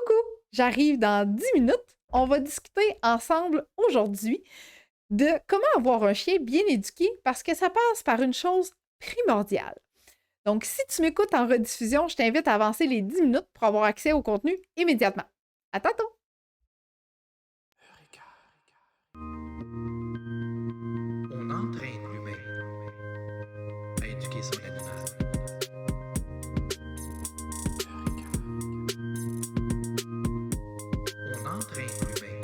Coucou, j'arrive dans 10 minutes. On va discuter ensemble aujourd'hui de comment avoir un chien bien éduqué parce que ça passe par une chose primordiale. Donc, si tu m'écoutes en rediffusion, je t'invite à avancer les 10 minutes pour avoir accès au contenu immédiatement. À tantôt! On entraîne l'humain à éduquer son animal. On entraîne l'humain.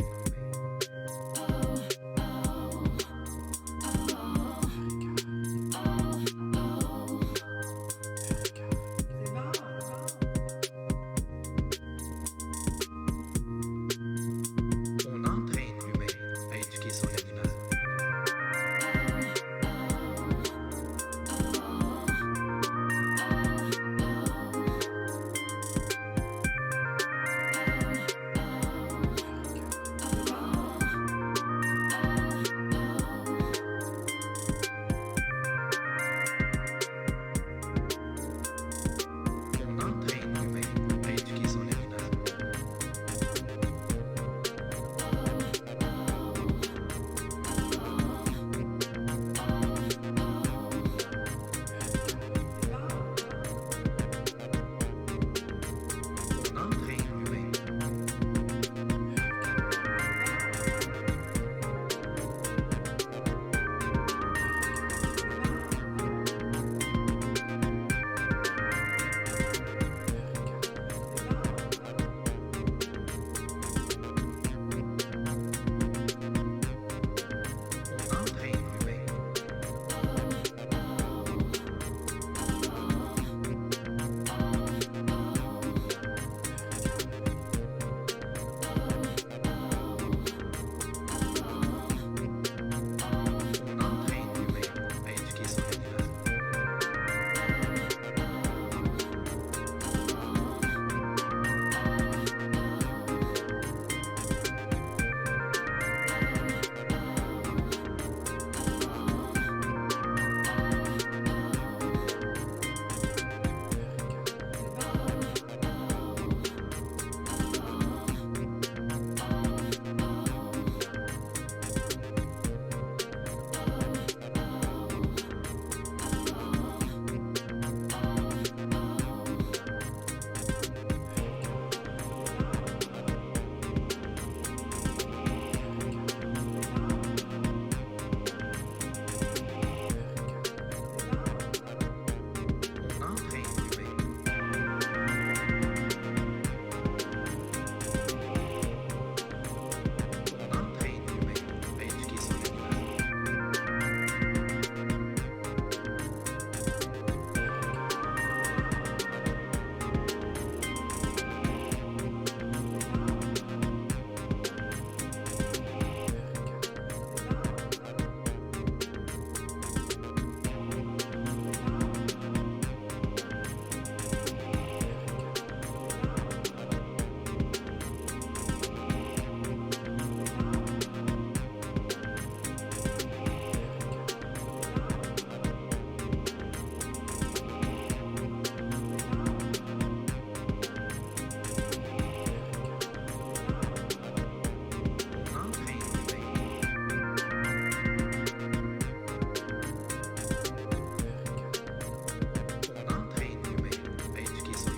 On entraîne l'humain à éduquer son animal. On entraîne l'humain à éduquer son animal. On entraîne l'humain. On entraîne l'humain. On entraîne l'humain à éduquer son animal. On entraîne l'humain. On entraîne l'humain à éduquer son animal. On entraîne l'humain. On entraîne l'humain à éduquer son animal.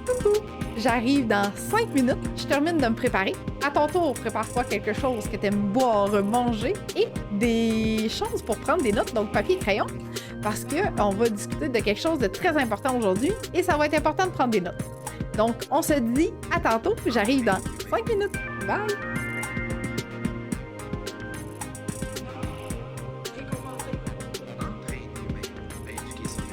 Coucou, j'arrive dans 5 minutes. Je termine de me préparer. À ton tour, prépare-toi quelque chose que tu aimes boire, manger et des choses pour prendre des notes, donc papier et crayon, parce qu'on va discuter de quelque chose de très important aujourd'hui et ça va être important de prendre des notes. Donc, on se dit à tantôt. J'arrive dans 5 minutes. Bye! On entraîne l'humain à éduquer son animal.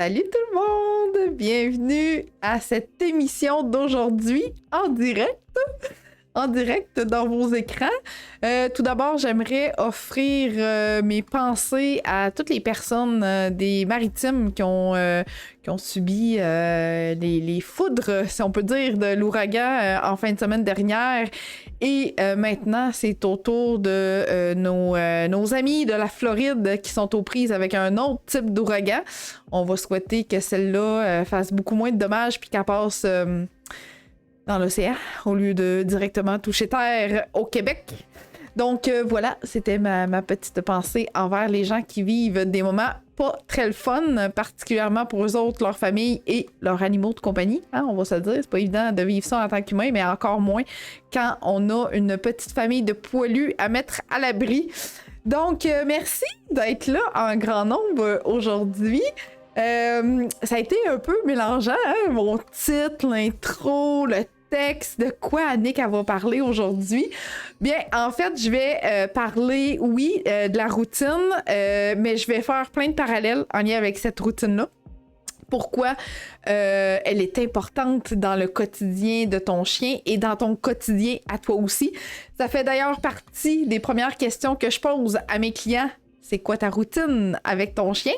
Salut tout le monde! Bienvenue à cette émission d'aujourd'hui en direct dans vos écrans. Tout d'abord, j'aimerais offrir mes pensées à toutes les personnes des Maritimes qui ont subi les foudres, si on peut dire, de l'ouragan en fin de semaine dernière. Et maintenant, c'est au tour de nos amis de la Floride qui sont aux prises avec un autre type d'ouragan. On va souhaiter que celle-là fasse beaucoup moins de dommages puis qu'elle passe dans l'océan au lieu de directement toucher terre au Québec. Donc voilà, c'était ma petite pensée envers les gens qui vivent des moments pas très le fun, particulièrement pour eux autres, leur famille et leurs animaux de compagnie. Hein, on va se le dire, c'est pas évident de vivre ça en tant qu'humain, mais encore moins quand on a une petite famille de poilus à mettre à l'abri. Donc merci d'être là en grand nombre aujourd'hui. Ça a été un peu mélangeant, hein? Mon titre, l'intro, le texte, de quoi Annick elle va parler aujourd'hui. Bien, en fait, je vais parler, oui, de la routine, mais je vais faire plein de parallèles en lien avec cette routine-là. Pourquoi elle est importante dans le quotidien de ton chien et dans ton quotidien à toi aussi. Ça fait d'ailleurs partie des premières questions que je pose à mes clients. C'est quoi ta routine avec ton chien?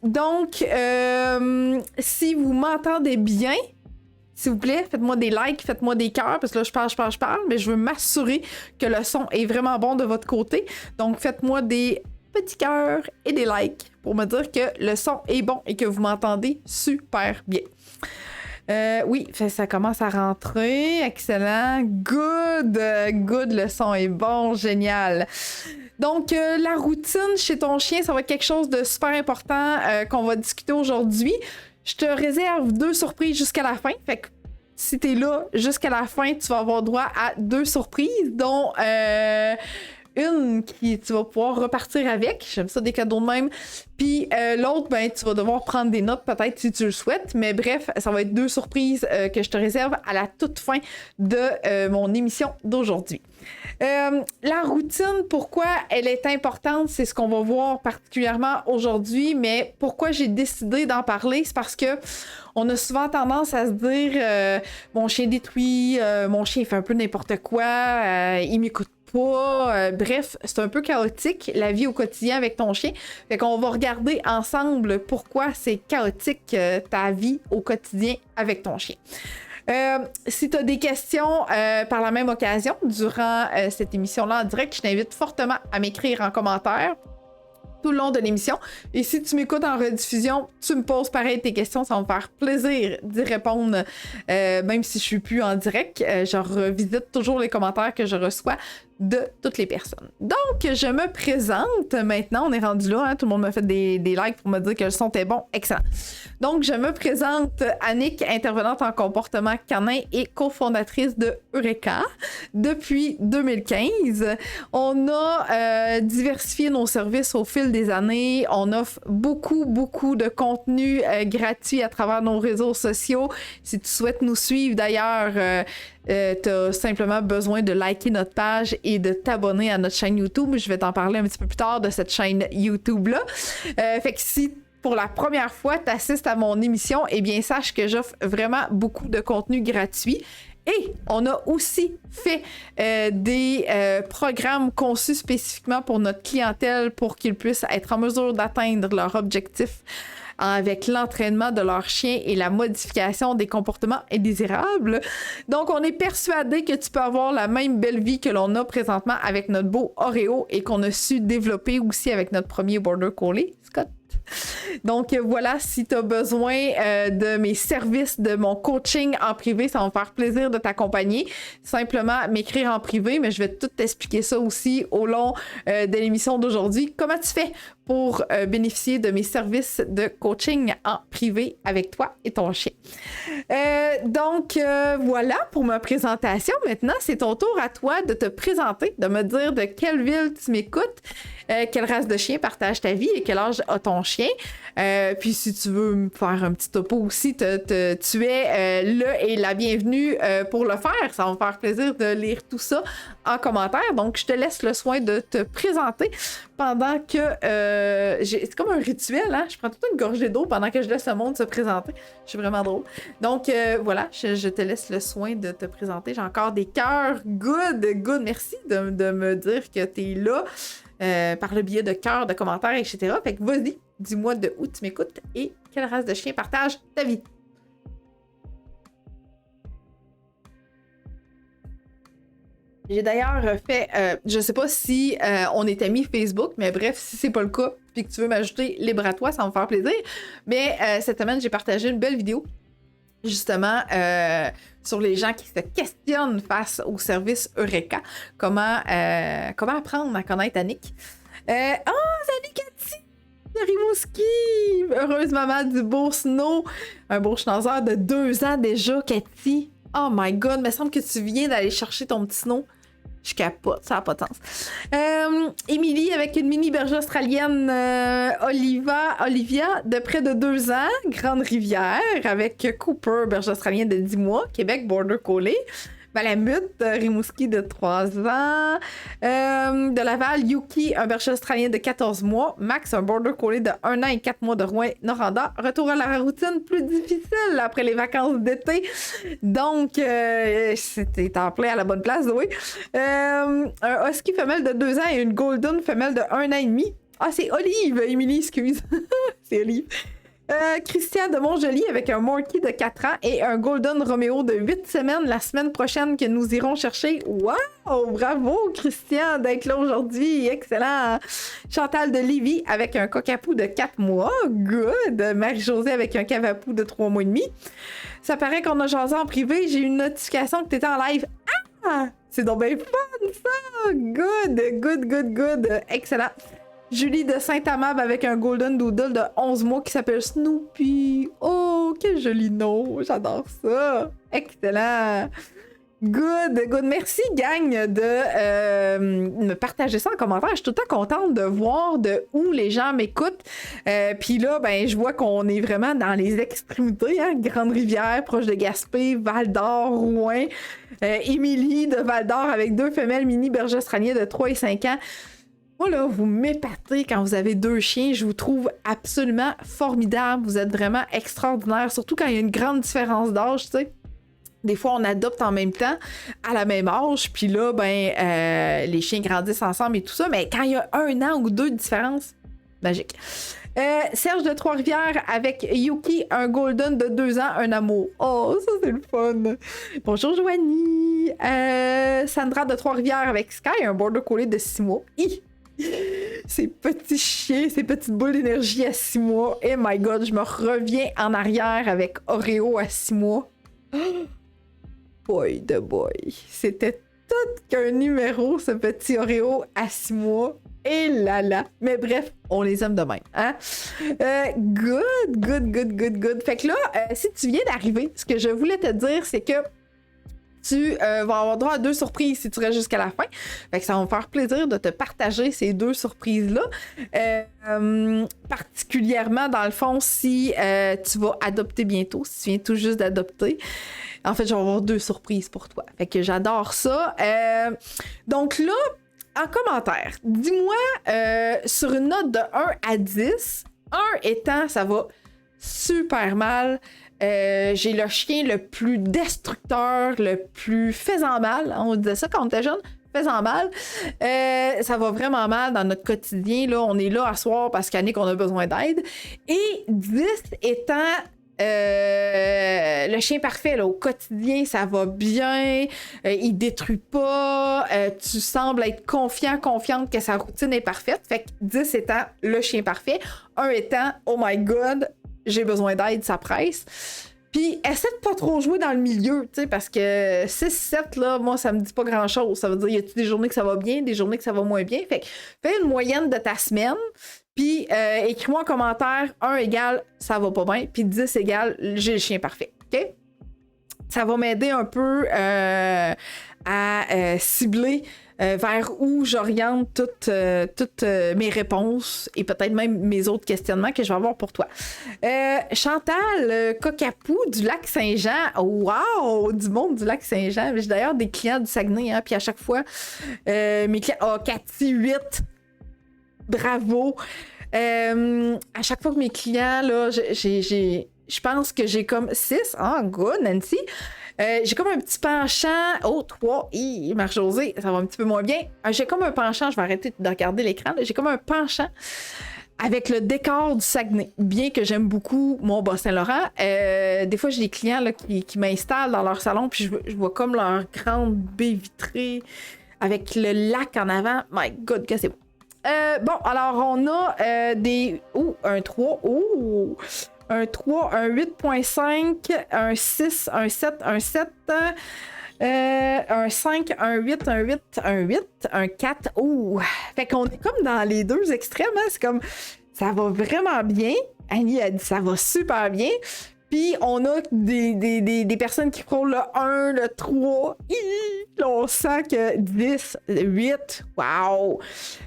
Donc, si vous m'entendez bien, s'il vous plaît, faites-moi des likes, faites-moi des cœurs, parce que là, je parle, mais je veux m'assurer que le son est vraiment bon de votre côté. Donc, faites-moi des petits cœurs et des likes pour me dire que le son est bon et que vous m'entendez super bien. Oui, ça commence à rentrer. Excellent. Good, le son est bon. Génial. Donc, la routine chez ton chien, ça va être quelque chose de super important qu'on va discuter aujourd'hui. Je te réserve 2 surprises jusqu'à la fin. Fait que si t'es là jusqu'à la fin, tu vas avoir droit à 2 surprises, dont une qui tu vas pouvoir repartir avec. J'aime ça, des cadeaux de même. Puis l'autre, ben, tu vas devoir prendre des notes peut-être si tu le souhaites. Mais bref, ça va être 2 surprises que je te réserve à la toute fin de mon émission d'aujourd'hui. La routine, pourquoi elle est importante, c'est ce qu'on va voir particulièrement aujourd'hui, mais pourquoi j'ai décidé d'en parler, c'est parce que on a souvent tendance à se dire mon chien détruit, mon chien fait un peu n'importe quoi, il m'écoute pas, bref, c'est un peu chaotique la vie au quotidien avec ton chien. Fait qu'on va regarder ensemble pourquoi c'est chaotique ta vie au quotidien avec ton chien. Si tu as des questions par la même occasion durant cette émission-là en direct, je t'invite fortement à m'écrire en commentaire tout le long de l'émission. Et si tu m'écoutes en rediffusion, tu me poses pareil tes questions, ça va me faire plaisir d'y répondre, même si je suis plus en direct. Je revisite toujours les commentaires que je reçois de toutes les personnes. Donc, je me présente maintenant. On est rendu là, hein? Tout le monde m'a fait des likes pour me dire que le son était bon. Excellent. Donc, je me présente Annick, intervenante en comportement canin et cofondatrice de Eureka depuis 2015. On a diversifié nos services au fil des années. On offre beaucoup de contenu gratuit à travers nos réseaux sociaux. Si tu souhaites nous suivre d'ailleurs, tu as simplement besoin de liker notre page et de t'abonner à notre chaîne YouTube. Je vais t'en parler un petit peu plus tard de cette chaîne YouTube-là. Fait que si pour la première fois tu assistes à mon émission, eh bien sache que j'offre vraiment beaucoup de contenu gratuit. Et on a aussi fait des programmes conçus spécifiquement pour notre clientèle pour qu'ils puissent être en mesure d'atteindre leur objectif avec l'entraînement de leur chien et la modification des comportements indésirables. Donc, on est persuadé que tu peux avoir la même belle vie que l'on a présentement avec notre beau Oreo et qu'on a su développer aussi avec notre premier Border Collie, Scott. Donc voilà, si tu as besoin de mes services, de mon coaching en privé, ça va me faire plaisir de t'accompagner. Simplement m'écrire en privé, mais je vais tout t'expliquer ça aussi au long de l'émission d'aujourd'hui. Comment tu fais pour bénéficier de mes services de coaching en privé avec toi et ton chien. Donc voilà pour ma présentation. Maintenant, c'est ton tour à toi de te présenter, de me dire de quelle ville tu m'écoutes, quelle race de chien partage ta vie et quel âge a ton chien. Puis si tu veux me faire un petit topo aussi, tu es le et la bienvenue pour le faire. Ça va me faire plaisir de lire tout ça en commentaire. Donc, je te laisse le soin de te présenter pendant que... c'est comme un rituel, hein? Je prends toute une gorgée d'eau pendant que je laisse le monde se présenter. Je suis vraiment drôle. Donc, voilà, je te laisse le soin de te présenter. J'ai encore des cœurs. Good. Merci de me dire que tu es là par le biais de cœurs, de commentaires, etc. Fait que vas-y, dis-moi de où tu m'écoutes et quelle race de chien partage ta vie. J'ai d'ailleurs fait, je sais pas si on est amis Facebook, mais bref, si c'est pas le cas, puis que tu veux m'ajouter libre à toi, ça va me faire plaisir. Mais cette semaine, j'ai partagé une belle vidéo, justement, sur les gens qui se questionnent face au service Eureka. Comment apprendre à connaître Annick. Salut Cathy! De Rimouski! Heureuse maman du beau Snow! Un beau schnauzer de 2 ans déjà, Cathy! Oh my god, il me semble que tu viens d'aller chercher ton petit Snow. Je capote, ça n'a pas de sens. Émilie avec une mini berger australienne Olivia de près de 2 ans, Grande Rivière, avec Cooper, berger australien de 10 mois, Québec, Border Collie. Malamute, Rimouski de 3 ans. De Laval, Yuki, un berger australien de 14 mois. Max, un border collie de 1 an et 4 mois de Rouen-Noranda. Retour à la routine plus difficile après les vacances d'été. Donc, c'était en plein à la bonne place, oui. Un husky femelle de 2 ans et une golden femelle de 1 an et demi. Ah, c'est Olive, Émilie, excuse. C'est Olive. Christian de Montjoli avec un Morkie de 4 ans et un Golden Romeo de 8 semaines la semaine prochaine que nous irons chercher. Wow! Bravo, Christian, d'être là aujourd'hui. Excellent. Chantal de Lévis avec un Cockapoo de 4 mois. Good. Marie-Josée avec un Cavapoo de 3 mois et demi. Ça paraît qu'on a jasé en privé. J'ai eu une notification que tu étais en live. Ah! C'est donc bien fun, ça! Good. Excellent. Julie de Saint-Amable avec un Golden Doodle de 11 mois qui s'appelle Snoopy. Oh, quel joli nom. J'adore ça. Excellent. Good. Merci, gang, de me partager ça en commentaire. Je suis tout le temps contente de voir de où les gens m'écoutent. Puis là, ben, je vois qu'on est vraiment dans les extrémités. Hein? Grande-Rivière, proche de Gaspé, Val-d'Or, Rouen. Émilie de Val-d'Or avec 2 femelles mini berger australiens de 3 et 5 ans. Moi, là, vous m'épatez quand vous avez 2 chiens. Je vous trouve absolument formidable. Vous êtes vraiment extraordinaire, surtout quand il y a une grande différence d'âge, tu sais. Des fois, on adopte en même temps, à la même âge, puis là, ben, les chiens grandissent ensemble et tout ça. Mais quand il y a 1 an ou 2 de différence, magique. Serge de Trois-Rivières avec Yuki, un Golden de 2 ans, un amour. Oh, ça c'est le fun. Bonjour Joanie. Sandra de Trois-Rivières avec Sky, un Border Collie de 6 mois. Ces petits chiens, ces petites boules d'énergie à 6 mois. Oh my god, je me reviens en arrière avec Oreo à 6 mois. Boy de boy. C'était tout qu'un numéro, ce petit Oreo à 6 mois. Et là. Mais bref, on les aime de même. Hein? Good. Fait que là, si tu viens d'arriver, ce que je voulais te dire, c'est que tu vas avoir droit à 2 surprises si tu restes jusqu'à la fin. Fait que ça va me faire plaisir de te partager ces 2 surprises-là. Particulièrement, dans le fond, si tu vas adopter bientôt, si tu viens tout juste d'adopter. En fait, je vais avoir 2 surprises pour toi. Fait que j'adore ça. Donc là, en commentaire, dis-moi sur une note de 1 à 10, 1 étant ça va super mal. J'ai le chien le plus destructeur, le plus faisant mal. On disait ça quand on était jeune, faisant mal. Ça va vraiment mal dans notre quotidien. Là, on est là à soir parce qu'Annick, on a besoin d'aide. Et 10 étant le chien parfait, là, au quotidien, ça va bien, il détruit pas, tu sembles être confiante que sa routine est parfaite. Fait que 10 étant le chien parfait, 1 étant oh my god, j'ai besoin d'aide, ça presse. Puis essaie de pas trop jouer dans le milieu, tu sais, parce que 6-7, là, moi, ça me dit pas grand-chose. Ça veut dire, y a-tu des journées que ça va bien, des journées que ça va moins bien? Fait que fais une moyenne de ta semaine, puis écris-moi en commentaire 1 égale ça va pas bien, puis 10 égale j'ai le chien parfait, OK? Ça va m'aider un peu à cibler vers où j'oriente toutes mes réponses et peut-être même mes autres questionnements que je vais avoir pour toi. Chantal Cocapou du lac Saint-Jean. Wow! Du monde du lac Saint-Jean. J'ai d'ailleurs des clients du Saguenay, hein, puis à chaque fois, mes clients... Oh, Cathy 8! Bravo! À chaque fois que mes clients, là, je pense que j'ai comme 6. Ah, good, Nancy! J'ai comme un petit penchant. Oh, 3. Marc-Josée, ça va un petit peu moins bien. J'ai comme un penchant. Je vais arrêter de regarder l'écran. J'ai comme un penchant avec le décor du Saguenay. Bien que j'aime beaucoup mon Bas-Saint-Laurent, des fois, j'ai des clients là, qui m'installent dans leur salon, puis je vois comme leur grande baie vitrée avec le lac en avant. My God, que c'est beau. Bon, alors, on a des... Oh, un 3. Oh! Un 3, un 8.5, un 6, un 7, un 7, un 5, un 8, un 8, un 8, un 4. Ouh! Fait qu'on est comme dans les deux extrêmes. Hein? C'est comme, ça va vraiment bien. Annie a dit, ça va super bien. Puis on a des personnes qui frôlent le 1, le 3. Là, on sent que 10, 8. Wow!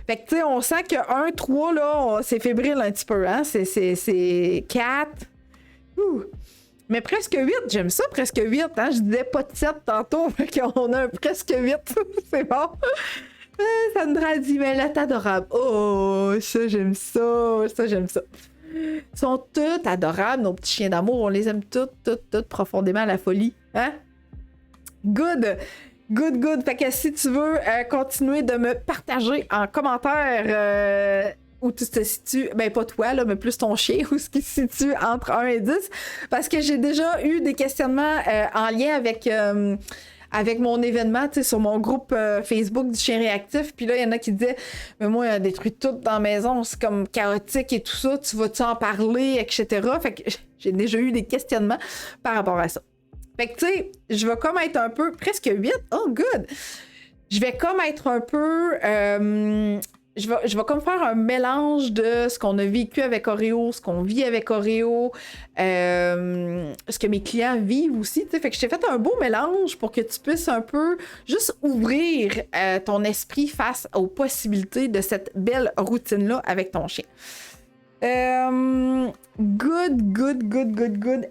Fait que tu sais, on sent que 1, 3, là, c'est fébrile un petit peu. Hein? C'est 4. Mais presque 8, j'aime ça, presque 8. Hein? Je disais pas de 7 tantôt, fait qu'on a un presque 8. C'est bon. Sandra dit, mais là, t'es adorable. Oh, ça, j'aime ça. Ça, j'aime ça. Ils sont toutes adorables, nos petits chiens d'amour. On les aime toutes profondément à la folie. Hein? Good! Fait que si tu veux continuer de me partager en commentaire où tu te situes, ben pas toi, là, mais plus ton chien, où ce qui se situe entre 1 et 10, parce que j'ai déjà eu des questionnements en lien avec mon événement, tu sais, sur mon groupe Facebook du chien réactif. Puis là, il y en a qui disaient, mais moi, il a détruit tout dans la maison, c'est comme chaotique et tout ça, tu vas-tu en parler, etc. Fait que j'ai déjà eu des questionnements par rapport à ça. Fait que, tu sais, je vais comme être un peu, presque 8, oh good! Je vais comme être un peu, je vais comme faire un mélange de ce qu'on a vécu avec Oreo, ce qu'on vit avec Oreo, ce que mes clients vivent aussi, tu sais. Fait que je t'ai fait un beau mélange pour que tu puisses un peu juste ouvrir ton esprit face aux possibilités de cette belle routine-là avec ton chien. Good.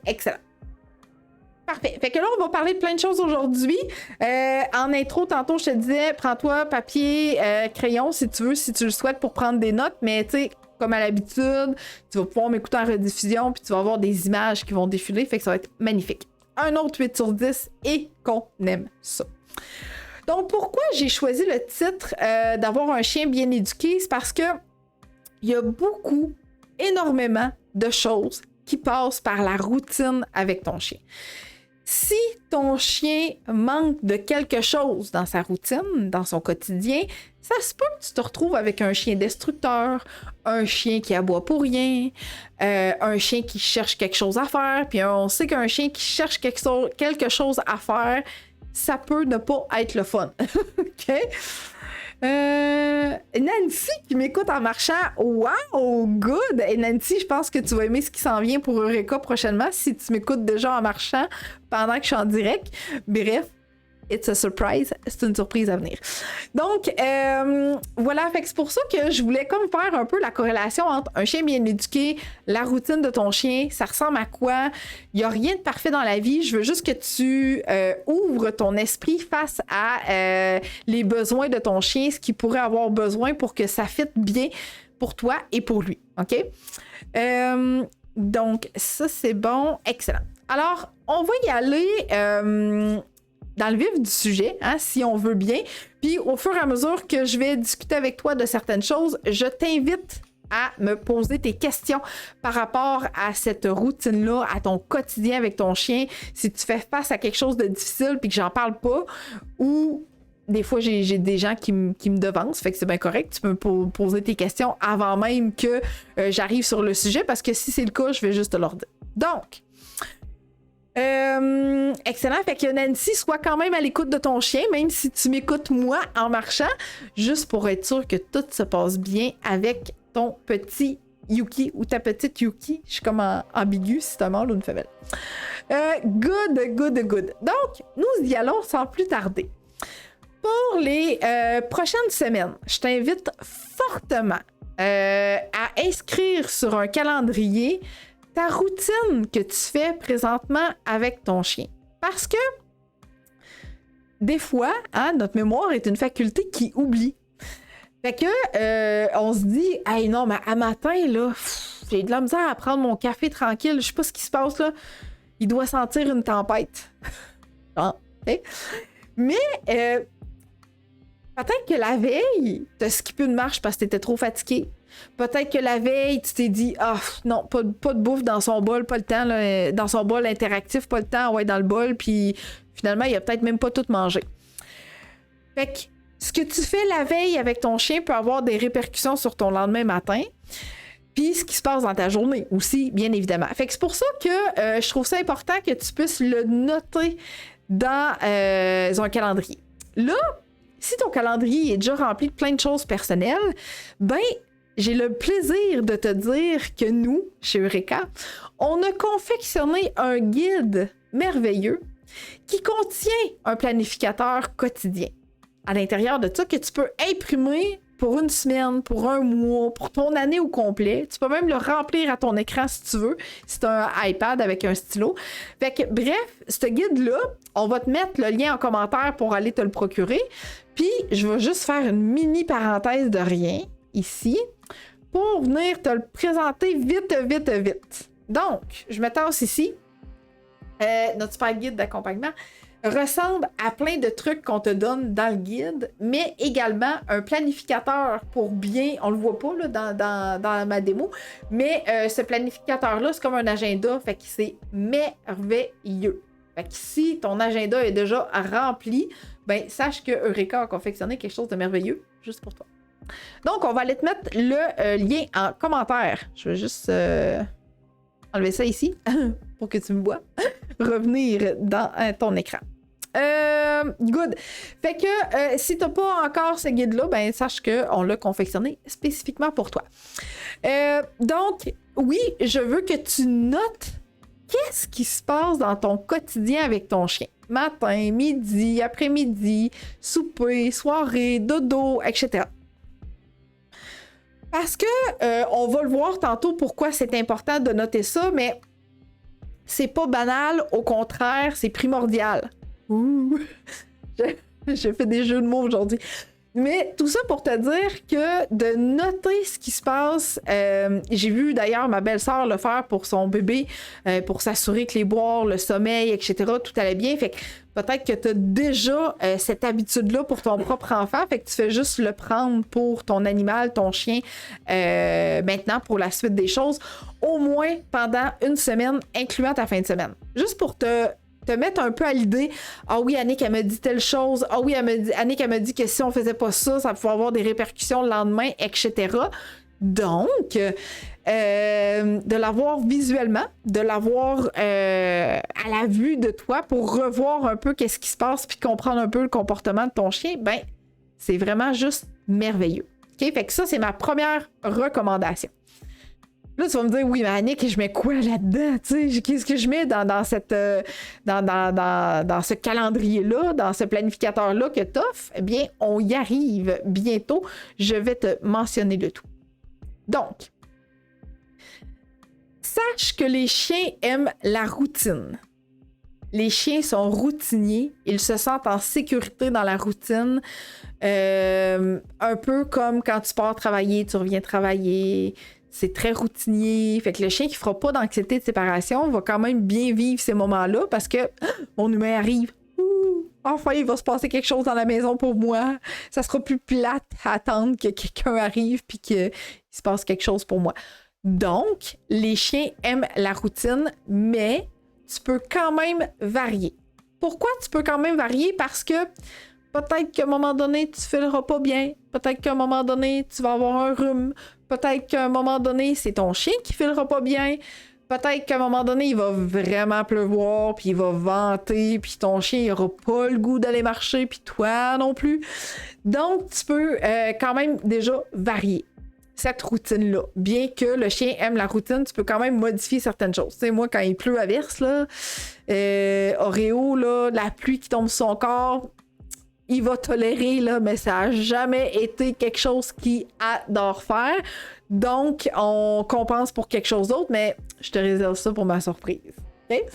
Excellent. Parfait. Fait que là, on va parler de plein de choses aujourd'hui. En intro, tantôt, je te disais, prends-toi papier, crayon, si tu veux, si tu le souhaites, pour prendre des notes. Mais, tu sais, comme à l'habitude, tu vas pouvoir m'écouter en rediffusion, puis tu vas avoir des images qui vont défiler. Fait que ça va être magnifique. Un autre 8 sur 10 et qu'on aime ça. Donc, pourquoi j'ai choisi le titre d'avoir un chien bien éduqué? C'est parce que il y a énormément de choses qui passent par la routine avec ton chien. Si ton chien manque de quelque chose dans sa routine, dans son quotidien, ça se peut que tu te retrouves avec un chien destructeur, un chien qui aboie pour rien, un chien qui cherche quelque chose à faire, puis on sait qu'un chien qui cherche quelque chose à faire, ça peut ne pas être le fun. OK? Nancy qui m'écoute en marchant. Wow, good! Et Nancy, je pense que tu vas aimer ce qui s'en vient pour Eureka prochainement si tu m'écoutes déjà en marchant pendant que je suis en direct. Bref, it's a surprise. C'est une surprise à venir. Donc, voilà. Fait que c'est pour ça que je voulais comme faire un peu la corrélation entre un chien bien éduqué, la routine de ton chien, ça ressemble à quoi? Il n'y a rien de parfait dans la vie. Je veux juste que tu ouvres ton esprit face à les besoins de ton chien, ce qu'il pourrait avoir besoin pour que ça fitte bien pour toi et pour lui. OK? Donc, ça, c'est bon. Excellent. Alors, on va y aller dans le vif du sujet, hein, si on veut bien. Puis au fur et à mesure que je vais discuter avec toi de certaines choses, je t'invite à me poser tes questions par rapport à cette routine-là, à ton quotidien avec ton chien. Si tu fais face à quelque chose de difficile puis que j'en parle pas, ou des fois j'ai des gens qui me devancent, fait que c'est bien correct. Tu peux me poser tes questions avant même que j'arrive sur le sujet, parce que si c'est le cas, je vais juste te leur dire. Donc, excellent. Fait que Nancy, sois quand même à l'écoute de ton chien, même si tu m'écoutes moi en marchant, juste pour être sûr que tout se passe bien avec ton petit Yuki ou ta petite Yuki. Je suis comme ambigu si c'est un mâle ou une femelle. Good. Donc, nous y allons sans plus tarder. Pour les prochaines semaines, je t'invite fortement à inscrire sur un calendrier ta routine que tu fais présentement avec ton chien. Parce que des fois, notre mémoire est une faculté qui oublie. Fait que on se dit, hey non, mais à matin, là, j'ai de la misère à prendre mon café tranquille, je sais pas ce qui se passe là. Il doit sentir une tempête. Okay. Mais peut-être que la veille, t'as skippé une marche parce que t'étais trop fatigué. Peut-être que la veille, tu t'es dit, non, pas de bouffe dans son bol, pas le temps, là, dans son bol interactif, pas le temps, ouais, dans le bol, puis finalement, il a peut-être même pas tout mangé. Fait que ce que tu fais la veille avec ton chien peut avoir des répercussions sur ton lendemain matin, puis ce qui se passe dans ta journée aussi, bien évidemment. Fait que c'est pour ça que je trouve ça important que tu puisses le noter dans un calendrier. Là, si ton calendrier est déjà rempli de plein de choses personnelles, ben, j'ai le plaisir de te dire que nous, chez Eureka, on a confectionné un guide merveilleux qui contient un planificateur quotidien. À l'intérieur de ça, que tu peux imprimer pour une semaine, pour un mois, pour ton année au complet. Tu peux même le remplir à ton écran si tu veux, si tu as un iPad avec un stylo. Fait que, bref, ce guide-là, on va te mettre le lien en commentaire pour aller te le procurer. Puis, je vais juste faire une mini parenthèse de rien, ici, pour venir te le présenter vite. Donc, je me tasse ici. Notre super guide d'accompagnement ressemble à plein de trucs qu'on te donne dans le guide, mais également un planificateur pour bien, on le voit pas là, dans ma démo, mais ce planificateur-là, c'est comme un agenda, fait que c'est merveilleux. Fait que si ton agenda est déjà rempli, ben sache que Eureka a confectionné quelque chose de merveilleux juste pour toi. Donc, on va aller te mettre le lien en commentaire. Je vais juste enlever ça ici pour que tu me vois revenir dans ton écran. Good. Fait que si t'as pas encore ce guide-là, ben sache qu'on l'a confectionné spécifiquement pour toi. Donc, oui, je veux que tu notes qu'est-ce qui se passe dans ton quotidien avec ton chien. Matin, midi, après-midi, souper, soirée, dodo, etc. Parce que on va le voir tantôt pourquoi c'est important de noter ça, mais c'est pas banal, au contraire, c'est primordial. Ouh! Je fais des jeux de mots aujourd'hui. Mais tout ça pour te dire que de noter ce qui se passe, j'ai vu d'ailleurs ma belle-sœur le faire pour son bébé, pour s'assurer que les boires, le sommeil, etc., tout allait bien. Fait que peut-être que tu as déjà cette habitude-là pour ton propre enfant, fait que tu fais juste le prendre pour ton animal, ton chien, maintenant pour la suite des choses, au moins pendant une semaine, incluant ta fin de semaine. Juste pour te mettre un peu à l'idée, ah oui, Annick, elle m'a dit telle chose, ah oui, Annick, elle m'a dit que si on faisait pas ça, ça pouvait avoir des répercussions le lendemain, etc. Donc, de l'avoir visuellement, de l'avoir à la vue de toi pour revoir un peu qu'est-ce qui se passe puis comprendre un peu le comportement de ton chien, ben, c'est vraiment juste merveilleux. OK? Fait que ça, c'est ma première recommandation. Là, tu vas me dire, oui, mais Annick, je mets quoi là-dedans? Qu'est-ce que je mets dans ce calendrier-là, dans ce planificateur-là que t'offres? Eh bien, on y arrive bientôt. Je vais te mentionner le tout. Donc, sache que les chiens aiment la routine. Les chiens sont routiniers. Ils se sentent en sécurité dans la routine. Un peu comme quand tu pars travailler, tu reviens travailler. C'est très routinier. Fait que le chien qui fera pas d'anxiété de séparation va quand même bien vivre ces moments-là parce que mon humain arrive. Enfin, il va se passer quelque chose dans la maison pour moi. Ça sera plus plate à attendre que quelqu'un arrive puis qu'il se passe quelque chose pour moi. Donc, les chiens aiment la routine, mais tu peux quand même varier. Pourquoi tu peux quand même varier? Parce que peut-être qu'à un moment donné, tu ne fileras pas bien. Peut-être qu'à un moment donné, tu vas avoir un rhume. Peut-être qu'à un moment donné, c'est ton chien qui ne filera pas bien. Peut-être qu'à un moment donné, il va vraiment pleuvoir, puis il va vanter, puis ton chien n'aura pas le goût d'aller marcher, puis toi non plus. Donc, tu peux quand même déjà varier cette routine-là. Bien que le chien aime la routine, tu peux quand même modifier certaines choses. Tu sais, moi, quand il pleut à verse, là, Oreo, là, la pluie qui tombe sur son corps, il va tolérer, là, mais ça n'a jamais été quelque chose qu'il adore faire. Donc, on compense pour quelque chose d'autre, mais je te réserve ça pour ma surprise. Okay?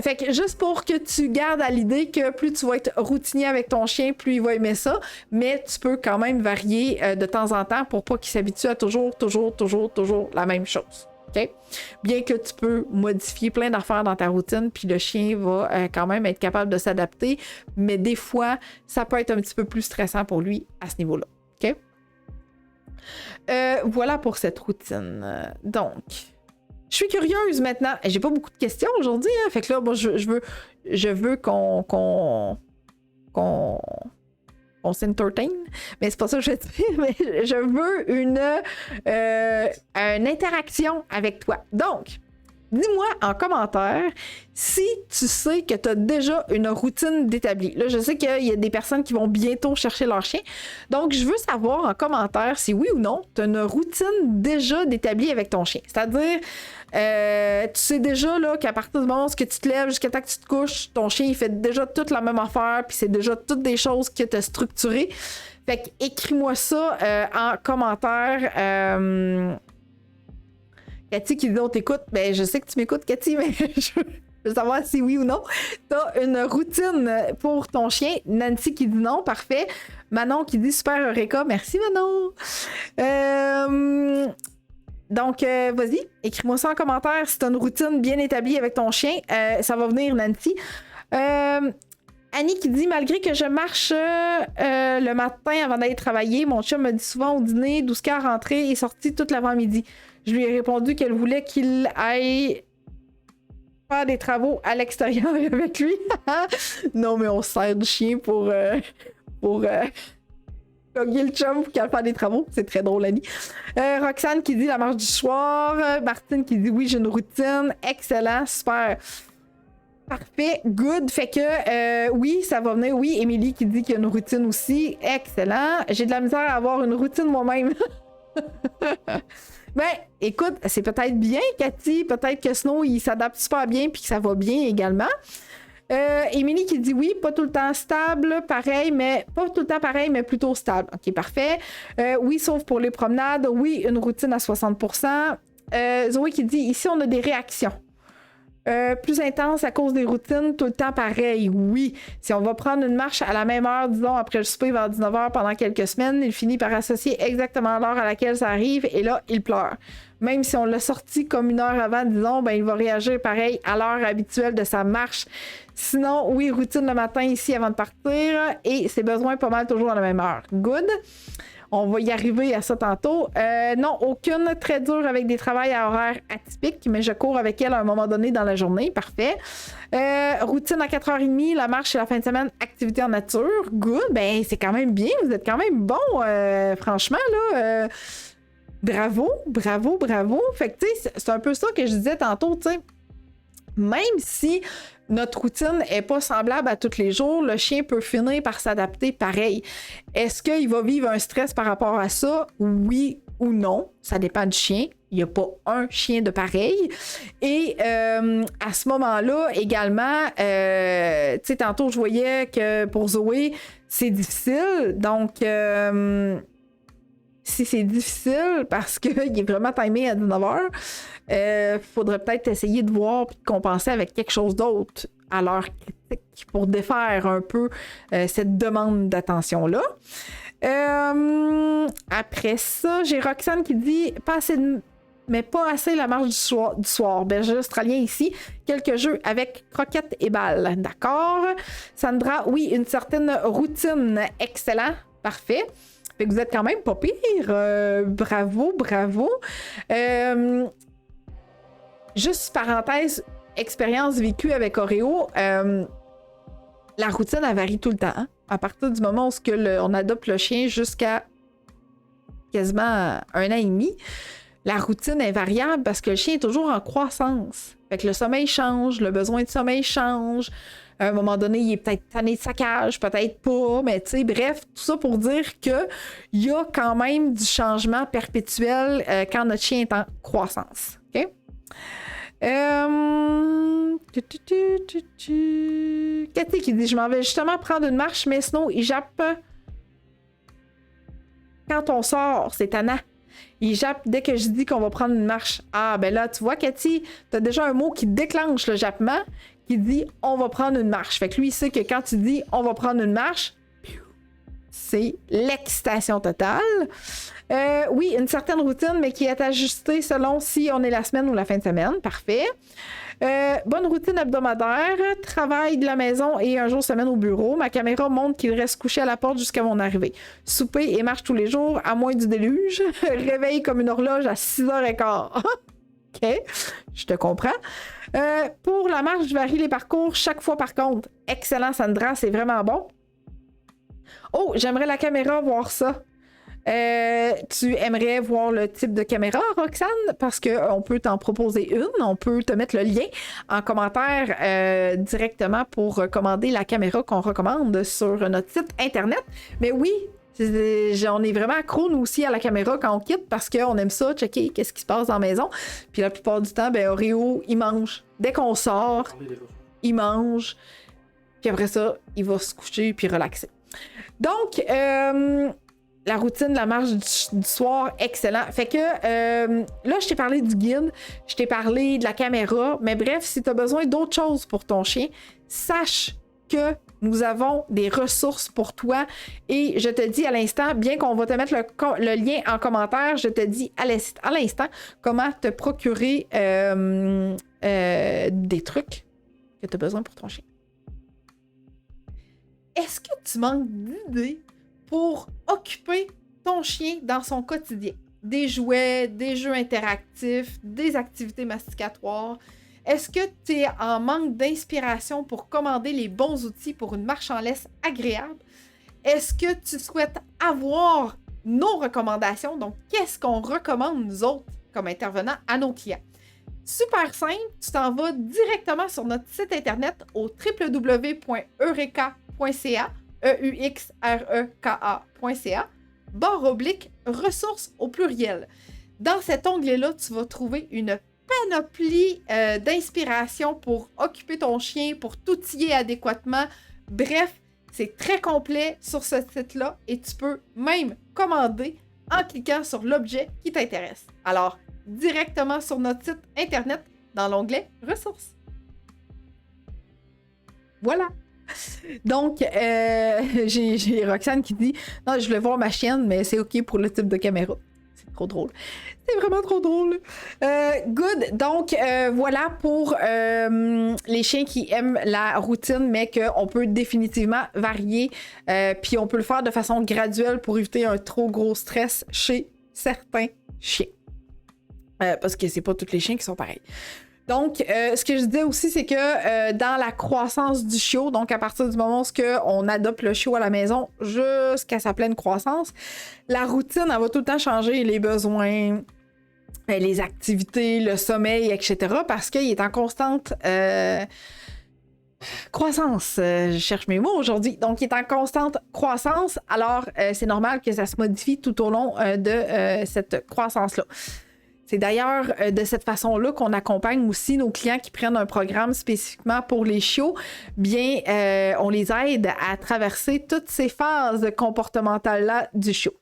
Fait que juste pour que tu gardes à l'idée que plus tu vas être routinier avec ton chien, plus il va aimer ça, mais tu peux quand même varier de temps en temps pour pas qu'il s'habitue à toujours la même chose. Okay? Bien que tu peux modifier plein d'affaires dans ta routine, puis le chien va quand même être capable de s'adapter, mais des fois, ça peut être un petit peu plus stressant pour lui à ce niveau-là. Okay? Voilà pour cette routine. Donc, je suis curieuse maintenant. J'ai pas beaucoup de questions aujourd'hui, hein? Fait que là, moi, je veux qu'on s'entertain, mais c'est pas ça que je veux dire, mais je veux une interaction avec toi. Donc, dis-moi en commentaire si tu sais que tu as déjà une routine d'établie. Là, je sais qu'il y a des personnes qui vont bientôt chercher leur chien. Donc, je veux savoir en commentaire si oui ou non, tu as une routine déjà d'établie avec ton chien. C'est-à-dire, tu sais déjà là, qu'à partir du moment où tu te lèves jusqu'à temps que tu te couches, ton chien il fait déjà toute la même affaire, puis c'est déjà toutes des choses que tu as structurées. Fait que écris-moi ça en commentaire. Cathy qui dit on t'écoute, ben je sais que tu m'écoutes Cathy, mais je veux savoir si oui ou non. T'as une routine pour ton chien. Nancy qui dit non, parfait. Manon qui dit super Eureka, merci Manon. Donc vas-y, écris-moi ça en commentaire si t'as une routine bien établie avec ton chien. Ça va venir Nancy. Annie qui dit malgré que je marche le matin avant d'aller travailler, mon chum me dit souvent au dîner, 12h rentré et sorti toute l'avant-midi. Je lui ai répondu qu'elle voulait qu'il aille faire des travaux à l'extérieur avec lui. Non, mais on sert du chien pour cogner le chum pour qu'elle fasse des travaux. C'est très drôle, Annie. Roxane qui dit la marche du soir. Martine qui dit oui, j'ai une routine. Excellent, super. Parfait, good. Fait que oui, ça va venir. Oui, Émilie qui dit qu'il y a une routine aussi. Excellent. J'ai de la misère à avoir une routine moi-même. Ben, écoute, c'est peut-être bien, Cathy. Peut-être que Snow, il s'adapte super bien puis que ça va bien également. Émilie qui dit oui, pas tout le temps stable, pareil, mais pas tout le temps pareil, mais plutôt stable. OK, parfait. Oui, sauf pour les promenades. Oui, une routine à 60%. Zoé qui dit ici, on a des réactions. Plus intense à cause des routines, tout le temps pareil, oui. Si on va prendre une marche à la même heure, disons, après le souper vers 19h pendant quelques semaines, il finit par associer exactement l'heure à laquelle ça arrive et là, il pleure. Même si on l'a sorti comme une heure avant, disons, ben, il va réagir pareil à l'heure habituelle de sa marche. Sinon, oui, routine le matin ici avant de partir et ses besoins pas mal toujours à la même heure. Good. On va y arriver à ça tantôt. Non, aucune très dure avec des travails à horaires atypiques, mais je cours avec elle à un moment donné dans la journée. Parfait. Routine à 4h30, la marche et la fin de semaine, activité en nature. Good. Ben, c'est quand même bien. Vous êtes quand même bon, franchement, là. Bravo. Fait que, tu sais, c'est un peu ça que je disais tantôt, tu sais. Même si notre routine n'est pas semblable à tous les jours, le chien peut finir par s'adapter pareil. Est-ce qu'il va vivre un stress par rapport à ça? Oui ou non. Ça dépend du chien. Il n'y a pas un chien de pareil. Et à ce moment-là, également, tu sais, tantôt, je voyais que pour Zoé, c'est difficile. Donc, si c'est difficile parce qu'il est vraiment timé à 19h, il faudrait peut-être essayer de voir et de compenser avec quelque chose d'autre à l'heure critique pour défaire un peu cette demande d'attention-là. Après ça, j'ai Roxane qui dit pas assez mais pas assez la marche du soir. Berger australien ici. Quelques jeux avec croquettes et balles. D'accord. Sandra, oui, une certaine routine. Excellent. Parfait. Fait que vous êtes quand même pas pire. Bravo. Juste parenthèse, expérience vécue avec Oreo. La routine, elle varie tout le temps. Hein? À partir du moment où on adopte le chien jusqu'à quasiment 1 an et demi, la routine est variable parce que le chien est toujours en croissance. Fait que le sommeil change, le besoin de sommeil change. À un moment donné, il est peut-être tanné de sa cage, peut-être pas, mais tu sais, bref, tout ça pour dire qu'il y a quand même du changement perpétuel quand notre chien est en croissance. OK? Cathy qui dit: je m'en vais justement prendre une marche, mais sinon, il jappe. Quand on sort, c'est tannant. Il jappe dès que je dis qu'on va prendre une marche. Ah, ben là, tu vois, Cathy, t'as déjà un mot qui déclenche le jappement, qui dit on va prendre une marche. Fait que lui, il sait que quand tu dis on va prendre une marche, c'est l'excitation totale. Oui, une certaine routine, mais qui est ajustée selon si on est la semaine ou la fin de semaine. Parfait. Bonne routine hebdomadaire, travail de la maison et un jour semaine au bureau. Ma caméra montre qu'il reste couché à la porte jusqu'à mon arrivée. Souper et marche tous les jours, à moins du déluge. Réveil comme une horloge à 6h15. OK, je te comprends. Pour la marche, je varie les parcours chaque fois par contre. Excellent, Sandra, c'est vraiment bon. Oh, j'aimerais la caméra voir ça. Tu aimerais voir le type de caméra, Roxane? Parce qu'on peut t'en proposer une. On peut te mettre le lien en commentaire directement pour commander la caméra qu'on recommande sur notre site Internet. Mais oui, on est vraiment accro, nous aussi, à la caméra quand on quitte parce qu'on aime ça, checker qu'est-ce qui se passe dans la maison. Puis la plupart du temps, ben Oreo, il mange. Dès qu'on sort, il mange. Puis après ça, il va se coucher puis relaxer. Donc, la routine de la marche du soir, excellent. Fait que là, je t'ai parlé du guide, je t'ai parlé de la caméra, mais bref, si tu as besoin d'autres choses pour ton chien, sache que nous avons des ressources pour toi. Et je te dis à l'instant, bien qu'on va te mettre le lien en commentaire, je te dis à l'instant comment te procurer des trucs que tu as besoin pour ton chien. Est-ce que tu manques d'idées pour occuper ton chien dans son quotidien? Des jouets, des jeux interactifs, des activités masticatoires. Est-ce que tu es en manque d'inspiration pour commander les bons outils pour une marche en laisse agréable? Est-ce que tu souhaites avoir nos recommandations? Donc, qu'est-ce qu'on recommande, nous autres, comme intervenants à nos clients? Super simple, tu t'en vas directement sur notre site internet au www.eureka.ca, EUXREKA.ca, /ressources au pluriel. Dans cet onglet-là, tu vas trouver une panoplie d'inspiration pour occuper ton chien, pour t'outiller adéquatement. Bref, c'est très complet sur ce site-là et tu peux même commander en cliquant sur l'objet qui t'intéresse. Alors, directement sur notre site internet dans l'onglet ressources. Voilà. Donc, j'ai Roxane qui dit « Non, je voulais voir ma chienne, mais c'est OK pour le type de caméra. » C'est trop drôle. C'est vraiment trop drôle. Good. Donc, voilà pour les chiens qui aiment la routine, mais qu'on peut définitivement varier. Puis, on peut le faire de façon graduelle pour éviter un trop gros stress chez certains chiens. Parce que c'est pas tous les chiens qui sont pareils. Donc, ce que je disais aussi, c'est que dans la croissance du chiot, donc à partir du moment où on adopte le chiot à la maison jusqu'à sa pleine croissance, la routine, elle va tout le temps changer, les besoins, les activités, le sommeil, etc. parce qu'il est en constante croissance. Je cherche mes mots aujourd'hui. Donc, il est en constante croissance. Alors, c'est normal que ça se modifie tout au long de cette croissance-là. C'est d'ailleurs de cette façon-là qu'on accompagne aussi nos clients qui prennent un programme spécifiquement pour les chiots. Bien, on les aide à traverser toutes ces phases comportementales-là du chiot.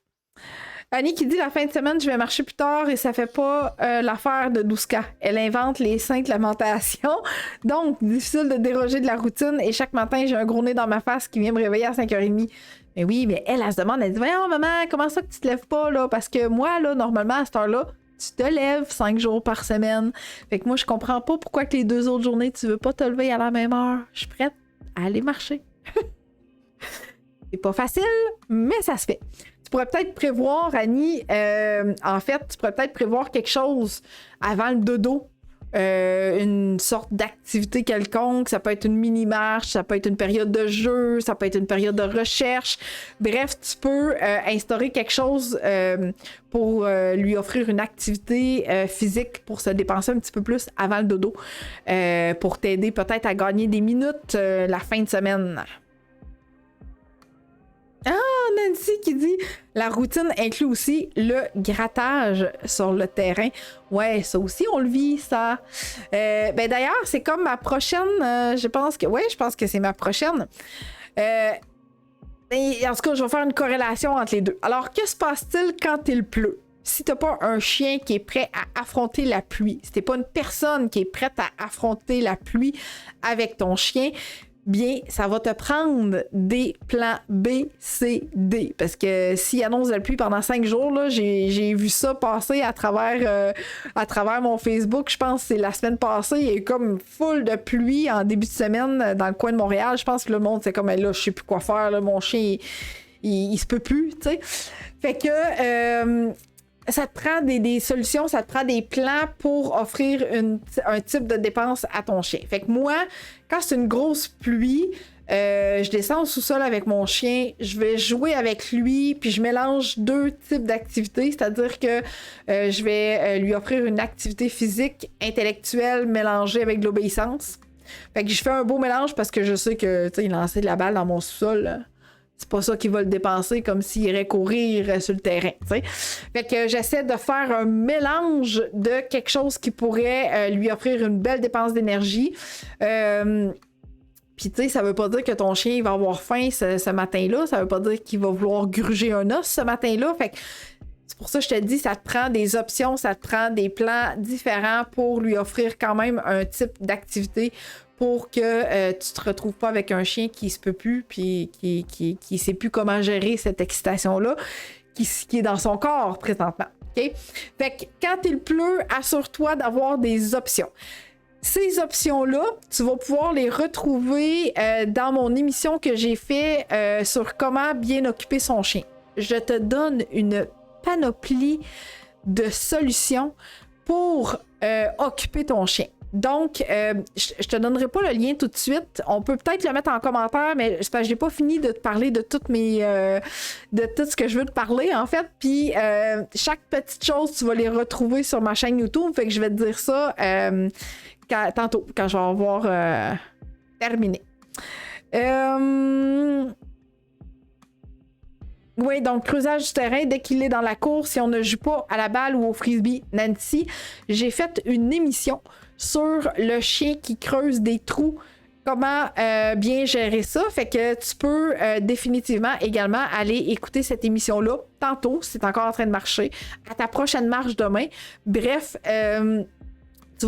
Annie qui dit la fin de semaine, je vais marcher plus tard et ça fait pas l'affaire de Douska. Elle invente les saintes lamentations. Donc, difficile de déroger de la routine et chaque matin, j'ai un gros nez dans ma face qui vient me réveiller à 5h30. Mais oui, mais elle se demande, elle dit voyons maman, comment ça que tu te lèves pas là? Parce que moi, là, normalement, à cette heure-là, tu te lèves 5 jours par semaine. Fait que moi, je comprends pas pourquoi que les 2 autres journées, tu veux pas te lever à la même heure. Je suis prête à aller marcher. C'est pas facile, mais ça se fait. Tu pourrais peut-être prévoir, Annie, en fait, tu pourrais peut-être prévoir quelque chose avant le dodo. Une sorte d'activité quelconque, ça peut être une mini-marche, ça peut être une période de jeu, ça peut être une période de recherche. Bref, tu peux instaurer quelque chose pour lui offrir une activité physique pour se dépenser un petit peu plus avant le dodo, pour t'aider peut-être à gagner des minutes la fin de semaine. Ah Nancy qui dit la routine inclut aussi le grattage sur le terrain. Ouais, ça aussi, on le vit, ça. Ben d'ailleurs, c'est comme ma prochaine. Je pense que c'est ma prochaine. En tout cas, je vais faire une corrélation entre les deux. Alors, que se passe-t-il quand il pleut? Si t'as pas un chien qui est prêt à affronter la pluie, si t'es pas une personne qui est prête à affronter la pluie avec ton chien, bien, ça va te prendre des plans B, C, D. Parce que s'il annonce la pluie pendant 5 jours, là, j'ai vu ça passer à travers mon Facebook. Je pense que c'est la semaine passée. Il y a eu comme full de pluie en début de semaine dans le coin de Montréal. Je pense que le monde, c'est comme, là, je sais plus quoi faire. Là, mon chien, il se peut plus, tu sais. Fait que... ça te prend des solutions, ça te prend des plans pour offrir un type de dépense à ton chien. Fait que moi, quand c'est une grosse pluie, je descends au sous-sol avec mon chien, je vais jouer avec lui, puis je mélange 2 types d'activités, c'est-à-dire que je vais lui offrir une activité physique, intellectuelle, mélangée avec de l'obéissance. Fait que je fais un beau mélange parce que je sais que, tu sais, il lançait de la balle dans mon sous-sol, là. C'est pas ça qui va le dépenser comme s'il irait courir sur le terrain, tu sais. Fait que j'essaie de faire un mélange de quelque chose qui pourrait lui offrir une belle dépense d'énergie. Puis, tu sais, ça veut pas dire que ton chien va avoir faim ce matin-là. Ça veut pas dire qu'il va vouloir gruger un os ce matin-là. Fait que c'est pour ça que je te dis, ça te prend des options, ça te prend des plans différents pour lui offrir quand même un type d'activité pour que tu te retrouves pas avec un chien qui se peut plus puis qui sait plus comment gérer cette excitation-là qui est dans son corps présentement. Okay? Fait que quand il pleut, assure-toi d'avoir des options. Ces options-là, tu vas pouvoir les retrouver dans mon émission que j'ai fait sur comment bien occuper son chien. Je te donne une panoplie de solutions pour occuper ton chien. Donc, je te donnerai pas le lien tout de suite. On peut peut-être le mettre en commentaire, mais c'est parce que j'ai pas fini de te parler de toutes de tout ce que je veux te parler, en fait. Puis, chaque petite chose, tu vas les retrouver sur ma chaîne YouTube. Fait que je vais te dire ça tantôt, quand je vais avoir terminé. Oui, donc creusage du terrain, dès qu'il est dans la cour, si on ne joue pas à la balle ou au frisbee, Nancy, j'ai fait une émission sur le chien qui creuse des trous, comment bien gérer ça. Fait que tu peux définitivement également aller écouter cette émission-là tantôt, c'est encore en train de marcher, à ta prochaine marche demain. Bref, tu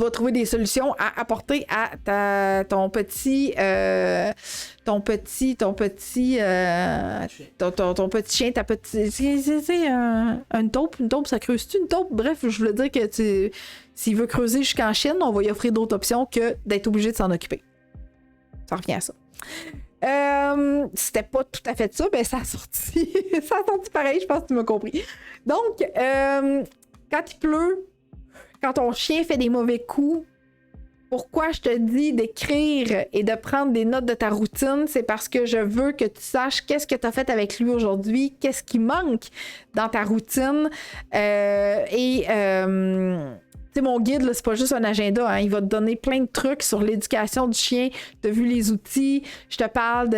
vas trouver des solutions à apporter à ton petit chien, ta petite... C'est une taupe, ça creuse-tu une taupe? Bref, je voulais dire que s'il veut creuser jusqu'en Chine, on va lui offrir d'autres options que d'être obligé de s'en occuper. Ça revient à ça. C'était pas tout à fait ça, mais ça a sorti. Ça a sorti pareil, je pense que tu m'as compris. Donc, quand il pleut, quand ton chien fait des mauvais coups, pourquoi je te dis d'écrire et de prendre des notes de ta routine, c'est parce que je veux que tu saches qu'est-ce que tu as fait avec lui aujourd'hui, qu'est-ce qui manque dans ta routine. Tu sais, mon guide, là, c'est pas juste un agenda, hein, il va te donner plein de trucs sur l'éducation du chien. Tu as vu les outils, je te parle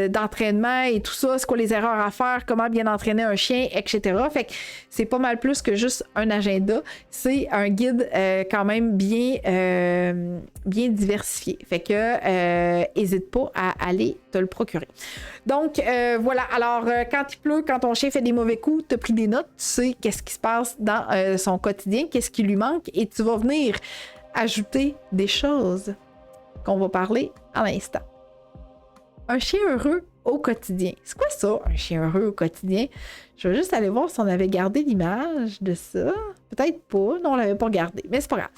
d'entraînement et tout ça, c'est quoi les erreurs à faire, comment bien entraîner un chien, etc. Fait que c'est pas mal plus que juste un agenda. C'est un guide quand même bien diversifié. Fait que hésite pas à aller te le procurer. Donc, voilà. Alors, quand il pleut, quand ton chien fait des mauvais coups, tu as pris des notes, tu sais qu'est-ce qui se passe dans son quotidien, qu'est-ce qui lui manque, et tu vas venir ajouter des choses qu'on va parler à l'instant. Un chien heureux au quotidien. C'est quoi ça, un chien heureux au quotidien? Je vais juste aller voir si on avait gardé l'image de ça. Peut-être pas. Non, on l'avait pas gardé, mais c'est pas grave.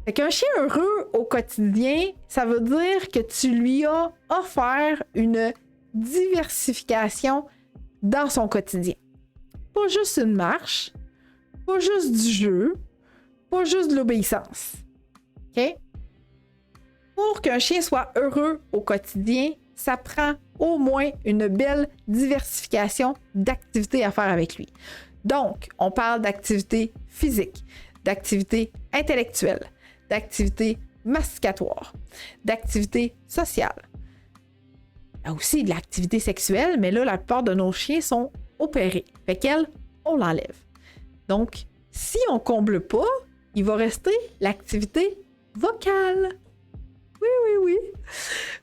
Fait qu'un chien heureux au quotidien, ça veut dire que tu lui as offert une diversification dans son quotidien. Pas juste une marche, pas juste du jeu, pas juste de l'obéissance. OK? Pour qu'un chien soit heureux au quotidien, ça prend au moins une belle diversification d'activités à faire avec lui. Donc, on parle d'activités physiques, d'activités intellectuelles, d'activités masticatoires, d'activités sociales. aussi de l'activité sexuelle, mais là, la plupart de nos chiens sont opérés. Fait qu'elle, on l'enlève. Donc, si on comble pas, il va rester l'activité vocale. Oui, oui, oui.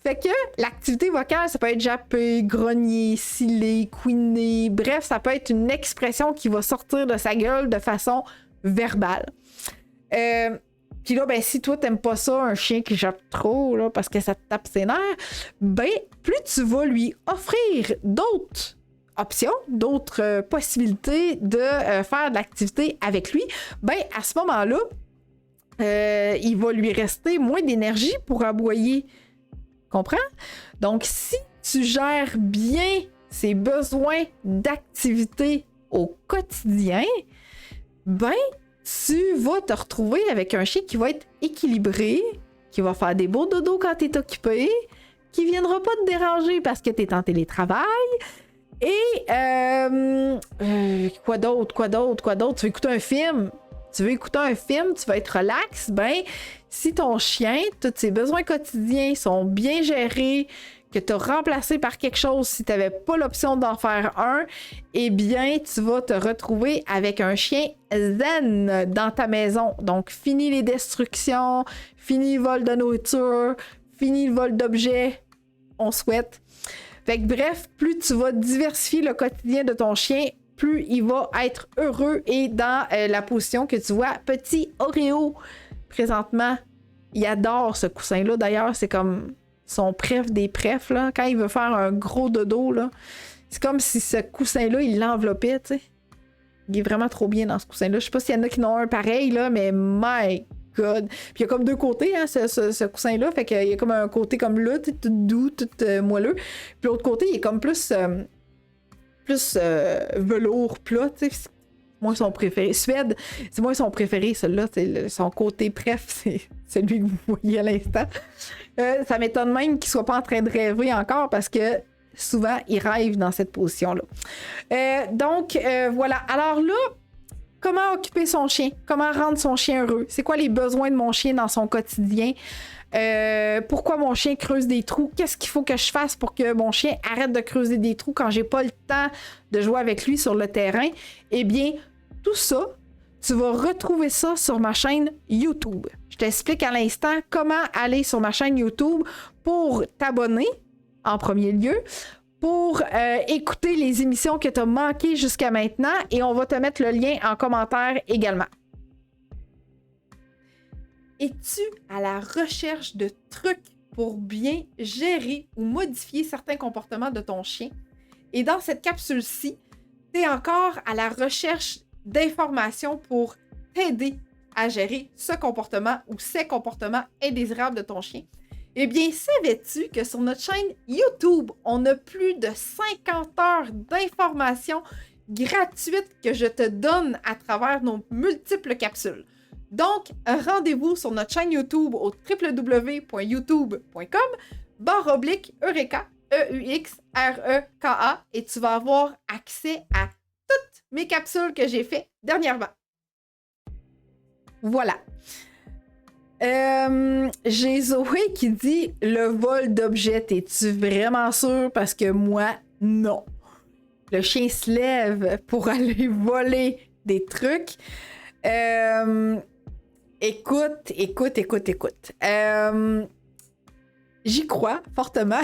Fait que l'activité vocale, ça peut être japper, grogner, sciller, couiner. Bref, ça peut être une expression qui va sortir de sa gueule de façon verbale. Puis là, ben, si toi, t'aimes pas ça, un chien qui jappe trop, là, parce que ça te tape ses nerfs, ben, plus tu vas lui offrir d'autres options, d'autres possibilités de faire de l'activité avec lui, ben, à ce moment-là, il va lui rester moins d'énergie pour aboyer. Comprends? Donc, si tu gères bien ses besoins d'activité au quotidien, ben, tu vas te retrouver avec un chien qui va être équilibré, qui va faire des beaux dodos quand tu es occupé, qui viendra pas te déranger parce que tu es en télétravail. Et quoi d'autre? Tu veux écouter un film? Tu vas être relax? Ben, si ton chien, tous ses besoins quotidiens sont bien gérés, que tu as remplacé par quelque chose si tu n'avais pas l'option d'en faire un, eh bien, tu vas te retrouver avec un chien zen dans ta maison. Donc, fini les destructions, fini le vol de nourriture, fini le vol d'objets, on souhaite. Fait que bref, plus tu vas diversifier le quotidien de ton chien, plus il va être heureux et dans la position que tu vois. Petit Oreo, présentement, il adore ce coussin-là. D'ailleurs, c'est comme son préf des préfs, là. Quand il veut faire un gros dodo, là, c'est comme si ce coussin-là, il l'enveloppait, tu sais. Il est vraiment trop bien dans ce coussin-là. Je sais pas s'il y en a qui en ont un pareil, là, mais my God. Puis il y a comme deux côtés, hein, ce coussin-là. Fait qu'il y a comme un côté comme là, tout doux, tout moelleux. Puis l'autre côté, il est comme plus velours plat, tu sais. Moi, son préféré. Suède, c'est moi son préféré, celui-là. Son côté préf, c'est celui que vous voyez à l'instant. Ça m'étonne même qu'il soit pas en train de rêver encore parce que souvent, il rêve dans cette position-là. Donc, voilà. Alors là, comment occuper son chien? Comment rendre son chien heureux? C'est quoi les besoins de mon chien dans son quotidien? Pourquoi mon chien creuse des trous? Qu'est-ce qu'il faut que je fasse pour que mon chien arrête de creuser des trous quand j'ai pas le temps de jouer avec lui sur le terrain? Eh bien, tout ça, tu vas retrouver ça sur ma chaîne YouTube. Je t'explique à l'instant comment aller sur ma chaîne YouTube pour t'abonner en premier lieu, pour écouter les émissions que tu as manquées jusqu'à maintenant et on va te mettre le lien en commentaire également. Es-tu à la recherche de trucs pour bien gérer ou modifier certains comportements de ton chien? Et dans cette capsule-ci, tu es encore à la recherche d'informations pour t'aider à gérer ce comportement ou ces comportements indésirables de ton chien. Eh bien, savais-tu que sur notre chaîne YouTube, on a plus de 50 heures d'informations gratuites que je te donne à travers nos multiples capsules. Donc, rendez-vous sur notre chaîne YouTube au www.youtube.com/Eureka, EUXREKA, et tu vas avoir accès à toutes mes capsules que j'ai faites dernièrement. Voilà. J'ai Zoé qui dit le vol d'objets. Es-tu vraiment sûr? Parce que moi, non. Le chien se lève pour aller voler des trucs. Écoute. J'y crois fortement.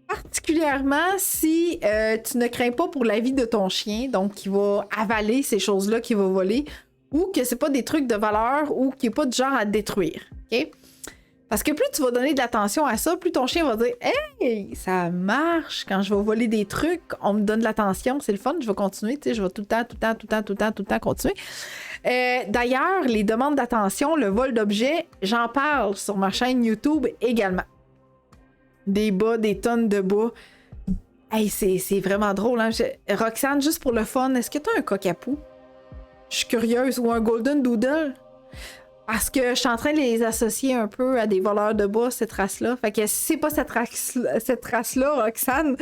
Particulièrement si tu ne crains pas pour la vie de ton chien, donc qui va avaler ces choses-là qu'il va voler, ou que c'est pas des trucs de valeur ou qui est pas du genre à détruire. OK? Parce que plus tu vas donner de l'attention à ça, plus ton chien va dire « Hey, ça marche! Quand je vais voler des trucs, on me donne de l'attention, c'est le fun, je vais continuer, tu sais, je vais tout le temps continuer. » D'ailleurs, les demandes d'attention, le vol d'objets, j'en parle sur ma chaîne YouTube également. Des bas, des tonnes de bas. Hey, c'est vraiment drôle, hein? Roxane, juste pour le fun, est-ce que tu as un cockapoo? Je suis curieuse. Ou un golden doodle? Parce que je suis en train de les associer un peu à des voleurs de bas, cette race-là. Fait que si c'est pas cette race-là, Roxane,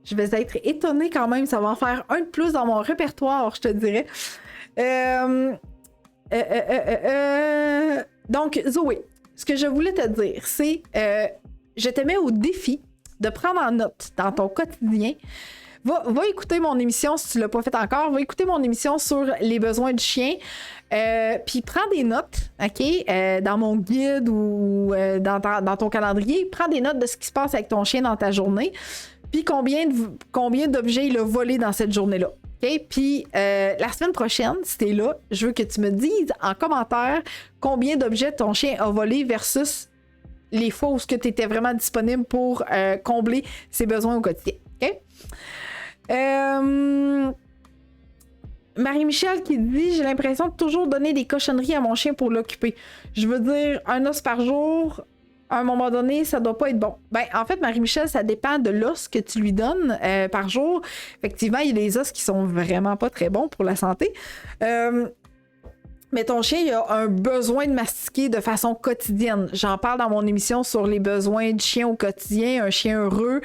je vais être étonnée quand même. Ça va en faire un de plus dans mon répertoire, je te dirais. Donc, Zoé, ce que je voulais te dire, c'est je te mets au défi de prendre en note dans ton quotidien. Va écouter mon émission si tu ne l'as pas fait encore. Va écouter mon émission sur les besoins du chien. Puis prends des notes, OK? Dans mon guide ou dans ton calendrier. Prends des notes de ce qui se passe avec ton chien dans ta journée. Puis combien d'objets il a volé dans cette journée-là. OK? Puis la semaine prochaine, si tu es là, je veux que tu me dises en commentaire combien d'objets ton chien a volé versus les fois où tu étais vraiment disponible pour combler ses besoins au quotidien. OK? Marie-Michel qui dit « J'ai l'impression de toujours donner des cochonneries à mon chien pour l'occuper. Je veux dire, un os par jour, à un moment donné, ça doit pas être bon. » Ben, en fait, Marie-Michel, ça dépend de l'os que tu lui donnes par jour. Effectivement, il y a des os qui sont vraiment pas très bons pour la santé. Mais ton chien, il a un besoin de mastiquer de façon quotidienne. J'en parle dans mon émission sur les besoins du chien au quotidien, un chien heureux.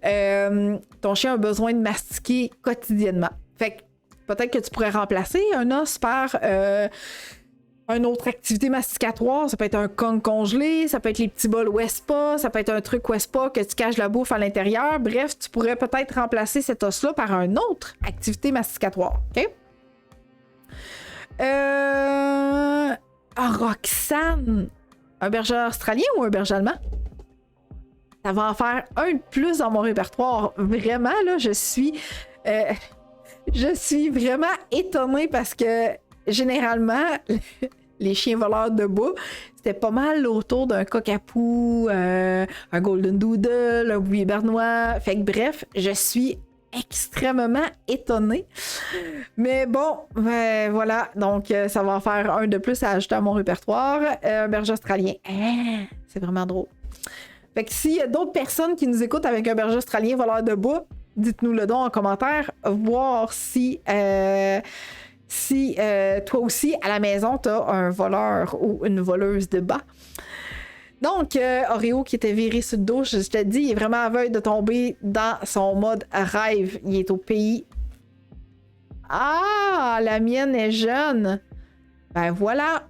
Ton chien a besoin de mastiquer quotidiennement. Fait que peut-être que tu pourrais remplacer un os par une autre activité masticatoire. Ça peut être un Kong congelé, ça peut être les petits bols Wespa, ça peut être un truc Wespa que tu caches la bouffe à l'intérieur. Bref, tu pourrais peut-être remplacer cet os-là par une autre activité masticatoire. OK? Roxane, un berger australien ou un berger allemand? Ça va en faire un de plus dans mon répertoire. Vraiment, là, je suis vraiment étonnée parce que généralement, les chiens voleurs de bois, c'était pas mal autour d'un cockapoo, un golden doodle, un bouvier bernois. Fait que bref, je suis extrêmement étonnée. Mais bon, ben, voilà. Donc, ça va en faire un de plus à ajouter à mon répertoire. Un berger australien. C'est vraiment drôle. Fait que s'il y a d'autres personnes qui nous écoutent avec un berger australien voleur de bois, dites-nous le donc en commentaire, voir si toi aussi, à la maison, tu as un voleur ou une voleuse de bas. Donc, Oreo qui était viré sur le dos, je te dis, il est vraiment aveugle de tomber dans son mode rêve. Il est au pays. Ah, la mienne est jeune. Ben voilà.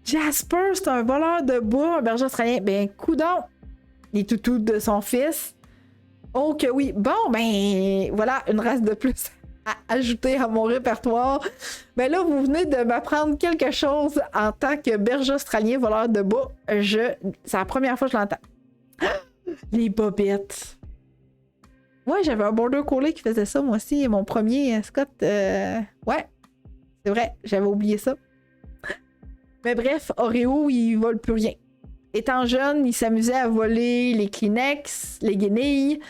Jasper, c'est un voleur de bois, un berger australien. Ben, coudonc. Les toutous de son fils. Oh que oui. Bon, ben, voilà, une race de plus à ajouter à mon répertoire. Ben là, vous venez de m'apprendre quelque chose en tant que berger australien voleur de bois. C'est la première fois que je l'entends. Les bobettes. Ouais, j'avais un border collie qui faisait ça, moi aussi. Mon premier, Scott. Ouais, c'est vrai, j'avais oublié ça. Mais bref, Oreo, il vole plus rien. Étant jeune, il s'amusait à voler les Kleenex, les guenilles,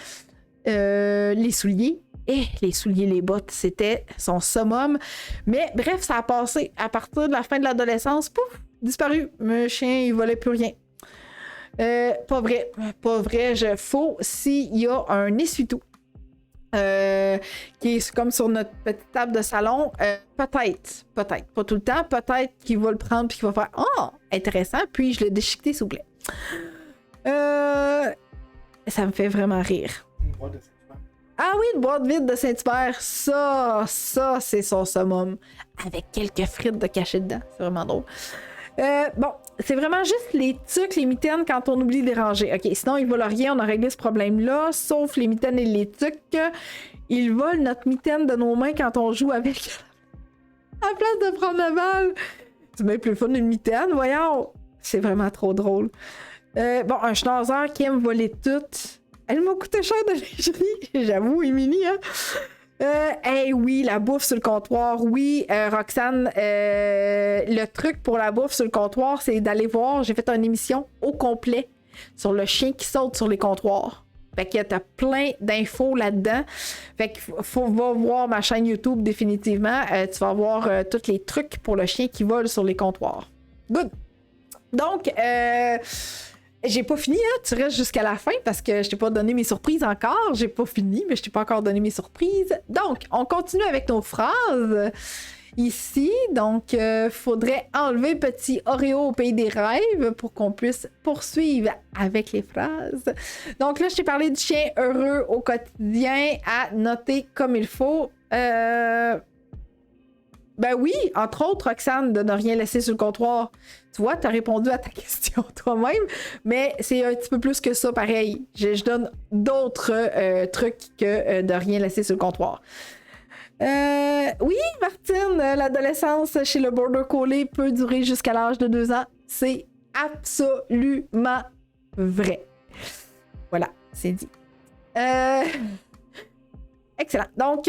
les souliers. Et les souliers, les bottes, c'était son summum. Mais bref, ça a passé. À partir de la fin de l'adolescence, pouf, disparu. Le chien, il volait plus rien. Pas vrai. Pas vrai. Faut s'il y a un essuie-tout qui est comme sur notre petite table de salon, peut-être, pas tout le temps, peut-être qu'il va le prendre puis qu'il va faire « Oh, intéressant », puis je le déchiqueté, s'il vous plaît. Ça me fait vraiment rire. Ah oui, une boîte vide de Saint-Hubert, ça, c'est son summum. Avec quelques frites de cachées dedans, c'est vraiment drôle. Bon, c'est vraiment juste les tucs, les mitaines quand on oublie de les ranger. OK, sinon, il vole rien, on a réglé ce problème-là, sauf les mitaines et les tucs. Ils volent notre mitaine de nos mains quand on joue avec. À la place de prendre la balle. C'est bien plus fun une mitaine, voyons. C'est vraiment trop drôle. Bon, un schnauzer qui aime voler tout. Elle m'a coûté cher de lingerie, j'avoue, Émilie, hein? Hey, oui, la bouffe sur le comptoir. Oui, Roxane, le truc pour la bouffe sur le comptoir, c'est d'aller voir. J'ai fait une émission au complet sur le chien qui saute sur les comptoirs. Fait que t'as plein d'infos là-dedans. Fait qu'il va voir ma chaîne YouTube définitivement. Tu vas voir tous les trucs pour le chien qui vole sur les comptoirs. Good! Donc, j'ai pas fini, hein? Tu restes jusqu'à la fin parce que je t'ai pas donné mes surprises encore. J'ai pas fini, mais je t'ai pas encore donné mes surprises. Donc, on continue avec nos phrases ici. Donc, faudrait enlever petit Oreo au pays des rêves pour qu'on puisse poursuivre avec les phrases. Donc là, je t'ai parlé du chien heureux au quotidien à noter comme il faut. Ben oui, entre autres, Roxane, de ne rien laisser sur le comptoir. Tu vois, tu as répondu à ta question toi-même, mais c'est un petit peu plus que ça, pareil. Je donne d'autres trucs que de rien laisser sur le comptoir. Oui, Martine, l'adolescence chez le Border Collie peut durer jusqu'à l'âge de 2 ans. C'est absolument vrai. Voilà, c'est dit. Excellent. Donc,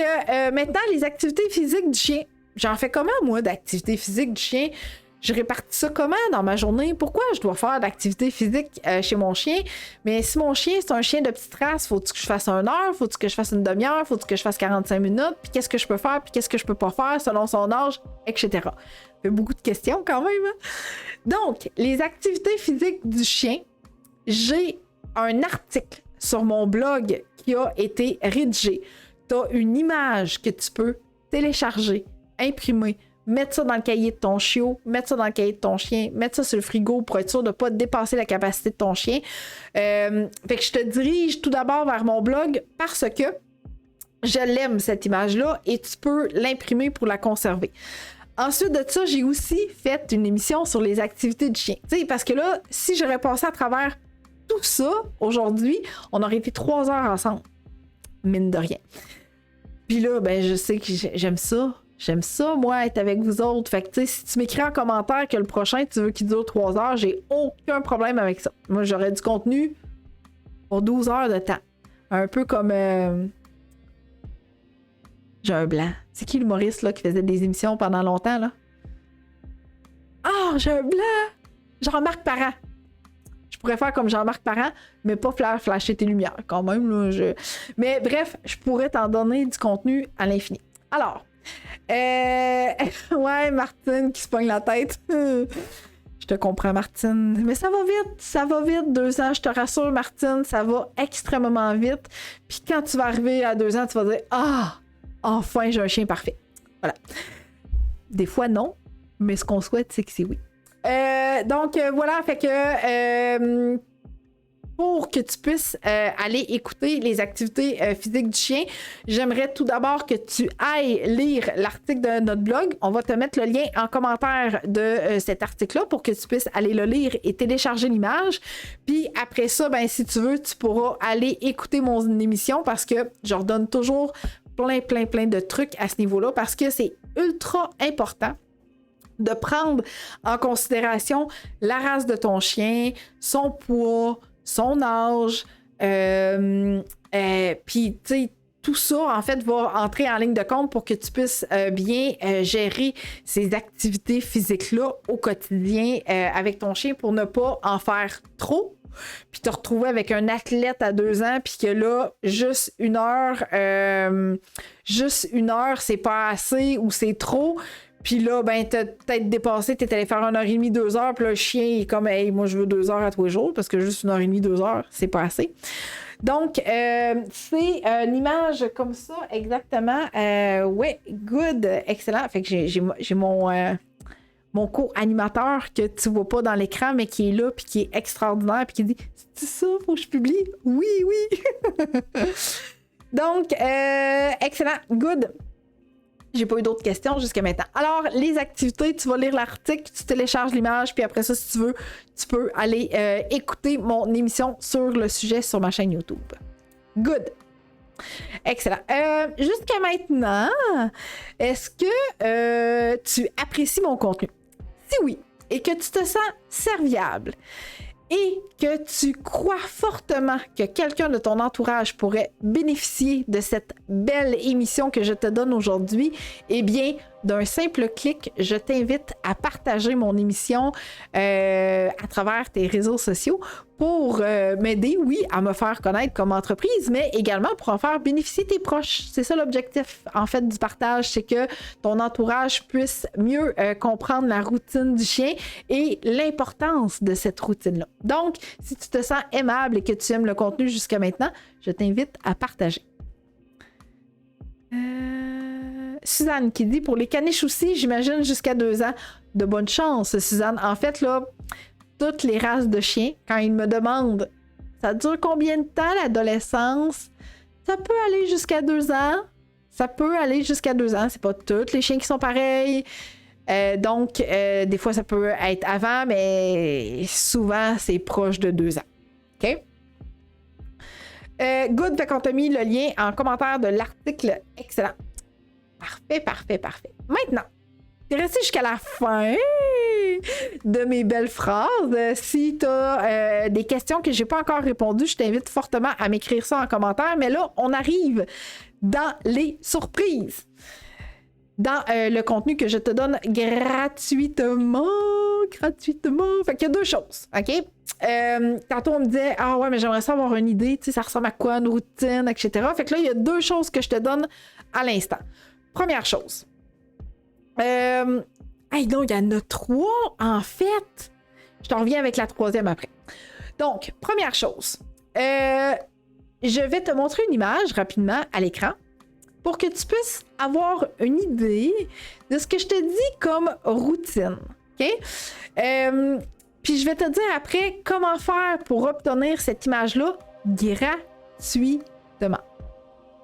maintenant, les activités physiques du chien. J'en fais comment, moi, d'activités physiques du chien? Je répartis ça comment dans ma journée? Pourquoi je dois faire d'activités physiques chez mon chien? Mais si mon chien, c'est un chien de petite race, faut-il que je fasse 1 heure? Faut-il que je fasse une demi-heure? Faut-il que je fasse 45 minutes? Puis qu'est-ce que je peux faire? Puis qu'est-ce que je peux pas faire selon son âge? Etc. Ça fait beaucoup de questions quand même. Hein? Donc, les activités physiques du chien, j'ai un article sur mon blog qui a été rédigé. Tu as une image que tu peux télécharger, imprimer, mettre ça dans le cahier de ton chiot, mettre ça dans le cahier de ton chien, mettre ça sur le frigo pour être sûr de ne pas dépasser la capacité de ton chien. Fait que je te dirige tout d'abord vers mon blog parce que je l'aime, cette image-là, et tu peux l'imprimer pour la conserver. Ensuite de ça, j'ai aussi fait une émission sur les activités du chien. Tu sais, parce que là, si j'aurais passé à travers tout ça aujourd'hui, on aurait été 3 heures ensemble. Mine de rien. Puis là, ben, je sais que j'aime ça. J'aime ça, moi, être avec vous autres. Fait que, tu sais, si tu m'écris en commentaire que le prochain, tu veux qu'il dure 3 heures, j'ai aucun problème avec ça. Moi, j'aurais du contenu pour 12 heures de temps. Un peu comme... J'ai un blanc. C'est qui l'humoriste, là, qui faisait des émissions pendant longtemps, là? Ah, j'ai un blanc! Jean-Marc Parent. Je pourrais faire comme Jean-Marc Parent, mais pas flasher tes lumières, quand même, là. Mais bref, je pourrais t'en donner du contenu à l'infini. Alors... ouais, Martine qui se pogne la tête. Je te comprends, Martine. Mais ça va vite, 2 ans, je te rassure, Martine, ça va extrêmement vite. Puis quand tu vas arriver à 2 ans, tu vas dire « Ah, enfin, j'ai un chien parfait. » Voilà. Des fois, non, mais ce qu'on souhaite, c'est que c'est oui. Donc, voilà, fait que... pour que tu puisses aller écouter les activités physiques du chien, j'aimerais tout d'abord que tu ailles lire l'article de notre blog. On va te mettre le lien en commentaire de cet article-là pour que tu puisses aller le lire et télécharger l'image. Puis après ça, ben, si tu veux, tu pourras aller écouter mon émission parce que je redonne toujours plein de trucs à ce niveau-là parce que c'est ultra important de prendre en considération la race de ton chien, son poids, son âge, puis tu sais, tout ça, en fait, va entrer en ligne de compte pour que tu puisses bien gérer ces activités physiques-là au quotidien avec ton chien pour ne pas en faire trop, puis te retrouver avec un athlète à 2 ans, puis que là, juste une heure, c'est pas assez ou c'est trop. Puis là, ben, t'as peut-être dépassé, t'es allé faire 1h30, 2 heures, puis là, le chien est comme, hey, moi, je veux 2 heures à tous les jours, parce que juste 1h30, 2 heures, c'est pas assez. Donc, c'est une image comme ça, exactement. Ouais, good, excellent. Fait que j'ai mon co-animateur que tu vois pas dans l'écran, mais qui est là, puis qui est extraordinaire, puis qui dit, c'est ça, faut que je publie? Oui. Donc, excellent, good. J'ai pas eu d'autres questions jusqu'à maintenant. Alors, les activités, tu vas lire l'article, tu télécharges l'image, puis après ça, si tu veux, tu peux aller écouter mon émission sur le sujet sur ma chaîne YouTube. Good! Excellent. Jusqu'à maintenant, est-ce que tu apprécies mon contenu? Si oui, et que tu te sens serviable, et que tu crois fortement que quelqu'un de ton entourage pourrait bénéficier de cette belle émission que je te donne aujourd'hui, eh bien, d'un simple clic, je t'invite à partager mon émission à travers tes réseaux sociaux pour m'aider, oui, à me faire connaître comme entreprise, mais également pour en faire bénéficier tes proches. C'est ça l'objectif, en fait, du partage, c'est que ton entourage puisse mieux comprendre la routine du chien et l'importance de cette routine-là. Donc, si tu te sens aimable et que tu aimes le contenu jusqu'à maintenant, je t'invite à partager. Suzanne qui dit, pour les caniches aussi, j'imagine jusqu'à 2 ans. De bonne chance, Suzanne. En fait, là, toutes les races de chiens, quand ils me demandent ça dure combien de temps l'adolescence, ça peut aller jusqu'à 2 ans. Ça peut aller jusqu'à 2 ans. C'est pas tous les chiens qui sont pareils. Donc, des fois, ça peut être avant, mais souvent, c'est proche de 2 ans. OK? Good, fait qu'on t'a mis le lien en commentaire de l'article. Excellent. Parfait. Maintenant, t'es resté jusqu'à la fin de mes belles phrases. Si tu as des questions que j'ai pas encore répondues, je t'invite fortement à m'écrire ça en commentaire. Mais là, on arrive dans les surprises. Dans le contenu que je te donne gratuitement. Fait qu'il y a 2 choses, OK? Tantôt, on me disait, ah ouais, mais j'aimerais ça avoir une idée, tu sais, ça ressemble à quoi, une routine, etc. Fait que là, il y a 2 choses que je te donne à l'instant. Première chose. Hey, non, il y en a 3, en fait. Je t'en reviens avec la 3e après. Donc, première chose. Je vais te montrer une image rapidement à l'écran pour que tu puisses avoir une idée de ce que je te dis comme routine. OK? Puis je vais te dire après comment faire pour obtenir cette image-là gratuitement.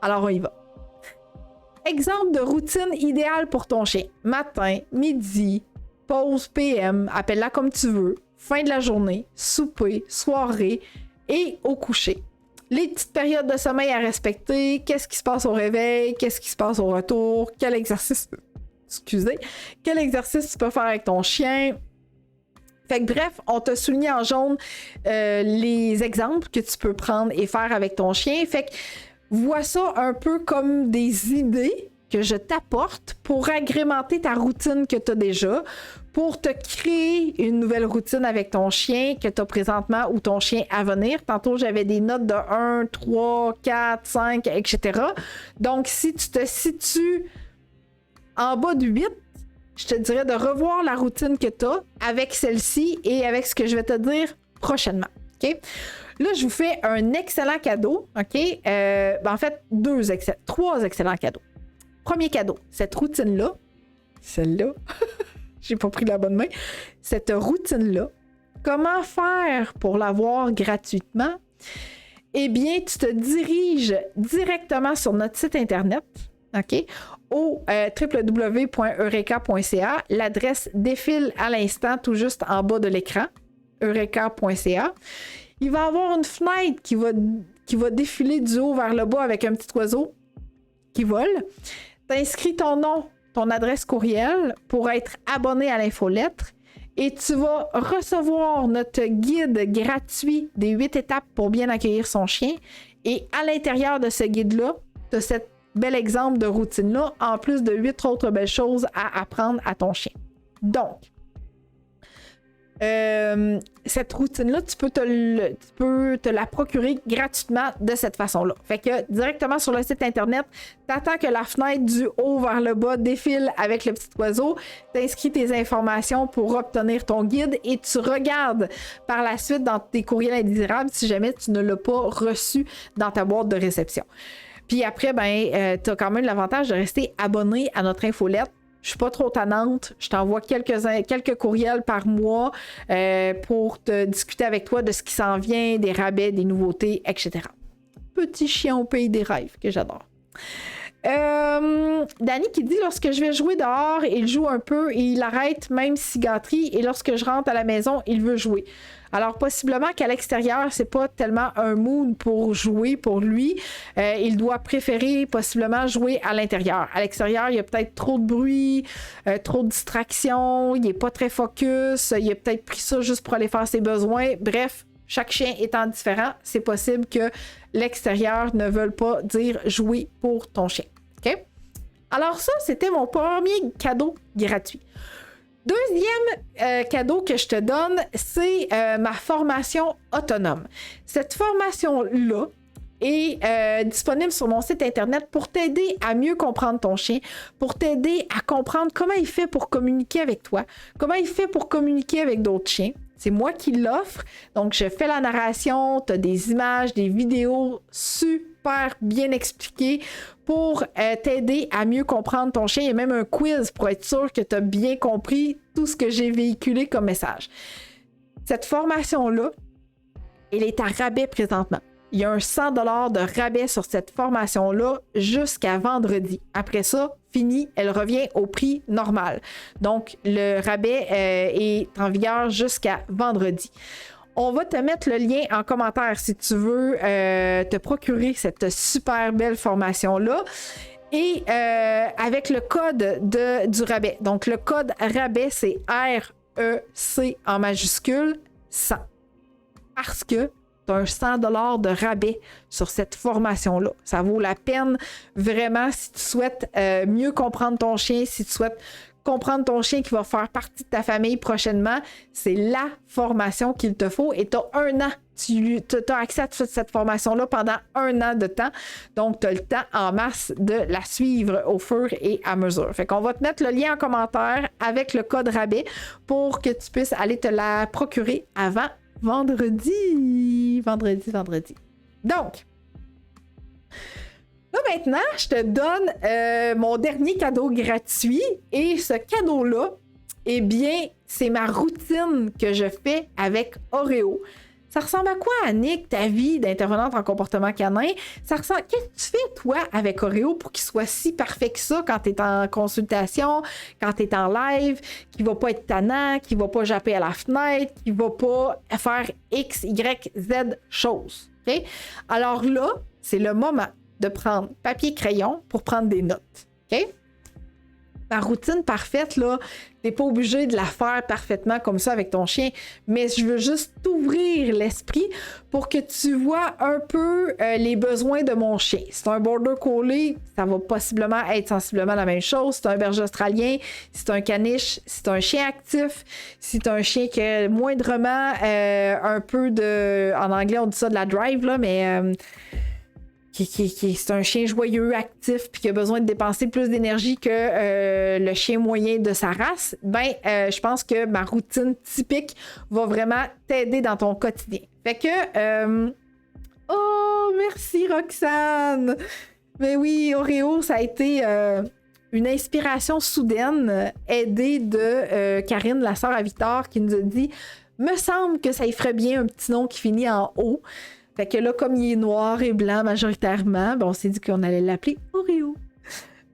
Alors, on y va. Exemple de routine idéale pour ton chien. Matin, midi, pause PM, appelle-la comme tu veux, fin de la journée, souper, soirée et au coucher. Les petites périodes de sommeil à respecter, qu'est-ce qui se passe au réveil, qu'est-ce qui se passe au retour, quel exercice tu peux faire avec ton chien. Fait que bref, on t'a souligné en jaune les exemples que tu peux prendre et faire avec ton chien. Fait que vois ça un peu comme des idées que je t'apporte pour agrémenter ta routine que tu as déjà, pour te créer une nouvelle routine avec ton chien que tu as présentement ou ton chien à venir. Tantôt, j'avais des notes de 1, 3, 4, 5, etc. Donc, si tu te situes en bas du 8, je te dirais de revoir la routine que tu as avec celle-ci et avec ce que je vais te dire prochainement. OK? Là, je vous fais un excellent cadeau. OK? En fait, 3 excellents cadeaux. Premier cadeau, cette routine-là, celle-là, j'ai pas pris la bonne main, cette routine-là, comment faire pour l'avoir gratuitement? Eh bien, tu te diriges directement sur notre site Internet, OK? Au www.eureka.ca. L'adresse défile à l'instant, tout juste en bas de l'écran, eureka.ca. Il va y avoir une fenêtre qui va défiler du haut vers le bas avec un petit oiseau qui vole. T'inscris ton nom, ton adresse courriel pour être abonné à l'infolettre et tu vas recevoir notre guide gratuit des 8 étapes pour bien accueillir son chien. Et à l'intérieur de ce guide-là, tu as cet bel exemple de routine-là, en plus de 8 autres belles choses à apprendre à ton chien. Donc, cette routine-là, tu peux te la procurer gratuitement de cette façon-là. Fait que directement sur le site Internet, t'attends que la fenêtre du haut vers le bas défile avec le petit oiseau, t'inscris tes informations pour obtenir ton guide et tu regardes par la suite dans tes courriels indésirables si jamais tu ne l'as pas reçu dans ta boîte de réception. Puis après, tu as quand même l'avantage de rester abonné à notre infolette. Je suis pas trop tannante. Je t'envoie quelques courriels par mois pour te discuter avec toi de ce qui s'en vient, des rabais, des nouveautés, etc. Petit chien au pays des rêves que j'adore. Danny qui dit: lorsque je vais jouer dehors, il joue un peu et il arrête même si gâterie, et lorsque je rentre à la maison, il veut jouer. Alors, possiblement qu'à l'extérieur, c'est pas tellement un mood pour jouer pour lui. Il doit préférer possiblement jouer à l'intérieur. À l'extérieur, il y a peut-être trop de bruit, trop de distractions, il n'est pas très focus, il a peut-être pris ça juste pour aller faire ses besoins. Bref, chaque chien étant différent, c'est possible que l'extérieur ne veuille pas dire jouer pour ton chien. OK? Alors ça, c'était mon premier cadeau gratuit. Deuxième cadeau que je te donne, c'est ma formation autonome. Cette formation-là est disponible sur mon site Internet pour t'aider à mieux comprendre ton chien, pour t'aider à comprendre comment il fait pour communiquer avec toi, comment il fait pour communiquer avec d'autres chiens. C'est moi qui l'offre. Donc, je fais la narration, tu as des images, des vidéos super bien expliquées pour t'aider à mieux comprendre ton chien. Il y a même un quiz pour être sûr que tu as bien compris tout ce que j'ai véhiculé comme message. Cette formation-là, elle est à rabais présentement. il y a un 100 $ de rabais sur cette formation-là jusqu'à vendredi. Après ça, fini, elle revient au prix normal. Donc, le rabais est en vigueur jusqu'à vendredi. On va te mettre le lien en commentaire si tu veux te procurer cette super belle formation-là. Et avec le code du rabais. Donc, le code rabais, c'est REC en majuscule 100. Parce que tu as un 100 $ de rabais sur cette formation-là. Ça vaut la peine vraiment si tu souhaites mieux comprendre ton chien, si tu souhaites comprendre ton chien qui va faire partie de ta famille prochainement. C'est la formation qu'il te faut et tu as un an. Tu as accès à cette formation-là pendant un an de temps. Donc, tu as le temps en masse de la suivre au fur et à mesure. Fait qu'on va te mettre le lien en commentaire avec le code rabais pour que tu puisses aller te la procurer avant vendredi. Donc, là maintenant, je te donne mon dernier cadeau gratuit et ce cadeau-là, eh bien, c'est ma routine que je fais avec Oreo. Ça ressemble à quoi, Annick, ta vie d'intervenante en comportement canin? Ça ressemble... Qu'est-ce que tu fais, toi, avec Oreo pour qu'il soit si parfait que ça quand tu es en consultation, quand tu es en live, qu'il va pas être tannant, qu'il va pas japper à la fenêtre, qu'il va pas faire X, Y, Z choses. Okay? Alors là, c'est le moment de prendre papier-crayon pour prendre des notes. OK? Ma routine parfaite, là, t'es pas obligé de la faire parfaitement comme ça avec ton chien, mais je veux juste t'ouvrir l'esprit pour que tu vois un peu les besoins de mon chien. Si c'est un border collie, ça va possiblement être sensiblement la même chose. Si c'est un berger australien, si c'est un caniche, si c'est un chien actif, si c'est un chien qui a moindrement un peu de... En anglais, on dit ça de la drive, là, mais... c'est un chien joyeux, actif, puis qui a besoin de dépenser plus d'énergie que le chien moyen de sa race, je pense que ma routine typique va vraiment t'aider dans ton quotidien. Fait que... Oh, merci Roxane! Mais oui, Oreo, ça a été une inspiration soudaine, aidée de Karine, la sœur à Victor, qui nous a dit « Me semble que ça y ferait bien un petit nom qui finit en O ». Fait que là, comme il est noir et blanc majoritairement, on s'est dit qu'on allait l'appeler Oreo.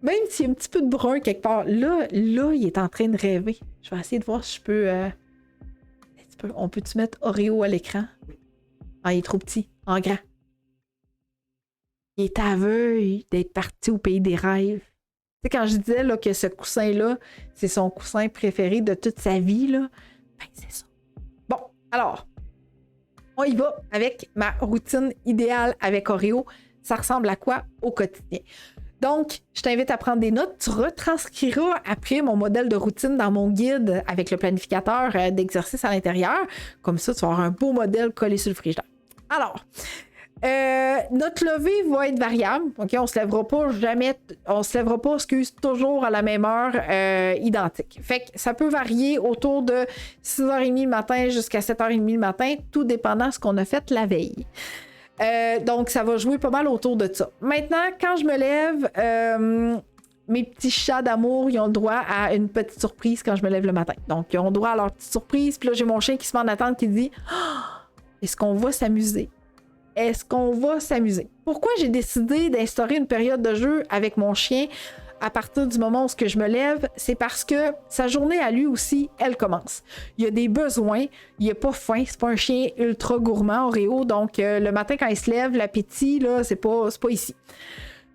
Même s'il y a un petit peu de brun quelque part. Là, il est en train de rêver. Je vais essayer de voir si je peux... On peut-tu mettre Oreo à l'écran? Ah, il est trop petit. En grand. Il est aveugle d'être parti au pays des rêves. Tu sais, quand je disais là, que ce coussin-là, c'est son coussin préféré de toute sa vie, là, c'est ça. Bon, alors... On y va avec ma routine idéale avec Oreo. Ça ressemble à quoi au quotidien? Donc, je t'invite à prendre des notes. Tu retranscriras après mon modèle de routine dans mon guide avec le planificateur d'exercice à l'intérieur. Comme ça, tu vas avoir un beau modèle collé sur le frigidaire. Alors, notre levée va être variable. OK? On se lèvera pas, toujours à la même heure identique. Fait que ça peut varier autour de 6h30 le matin jusqu'à 7h30 le matin, tout dépendant de ce qu'on a fait la veille. Donc, ça va jouer pas mal autour de ça. Maintenant, quand je me lève, mes petits chats d'amour, ils ont le droit à une petite surprise quand je me lève le matin. Donc, ils ont le droit à leur petite surprise. Puis là, j'ai mon chien qui se met en attente qui dit « Est-ce qu'on va s'amuser? Est-ce qu'on va s'amuser? » Pourquoi j'ai décidé d'instaurer une période de jeu avec mon chien à partir du moment où je me lève? C'est parce que sa journée à lui aussi, elle commence. Il a des besoins, il n'a pas faim, c'est pas un chien ultra gourmand, Oreo, donc le matin quand il se lève, l'appétit, là, c'est pas ici.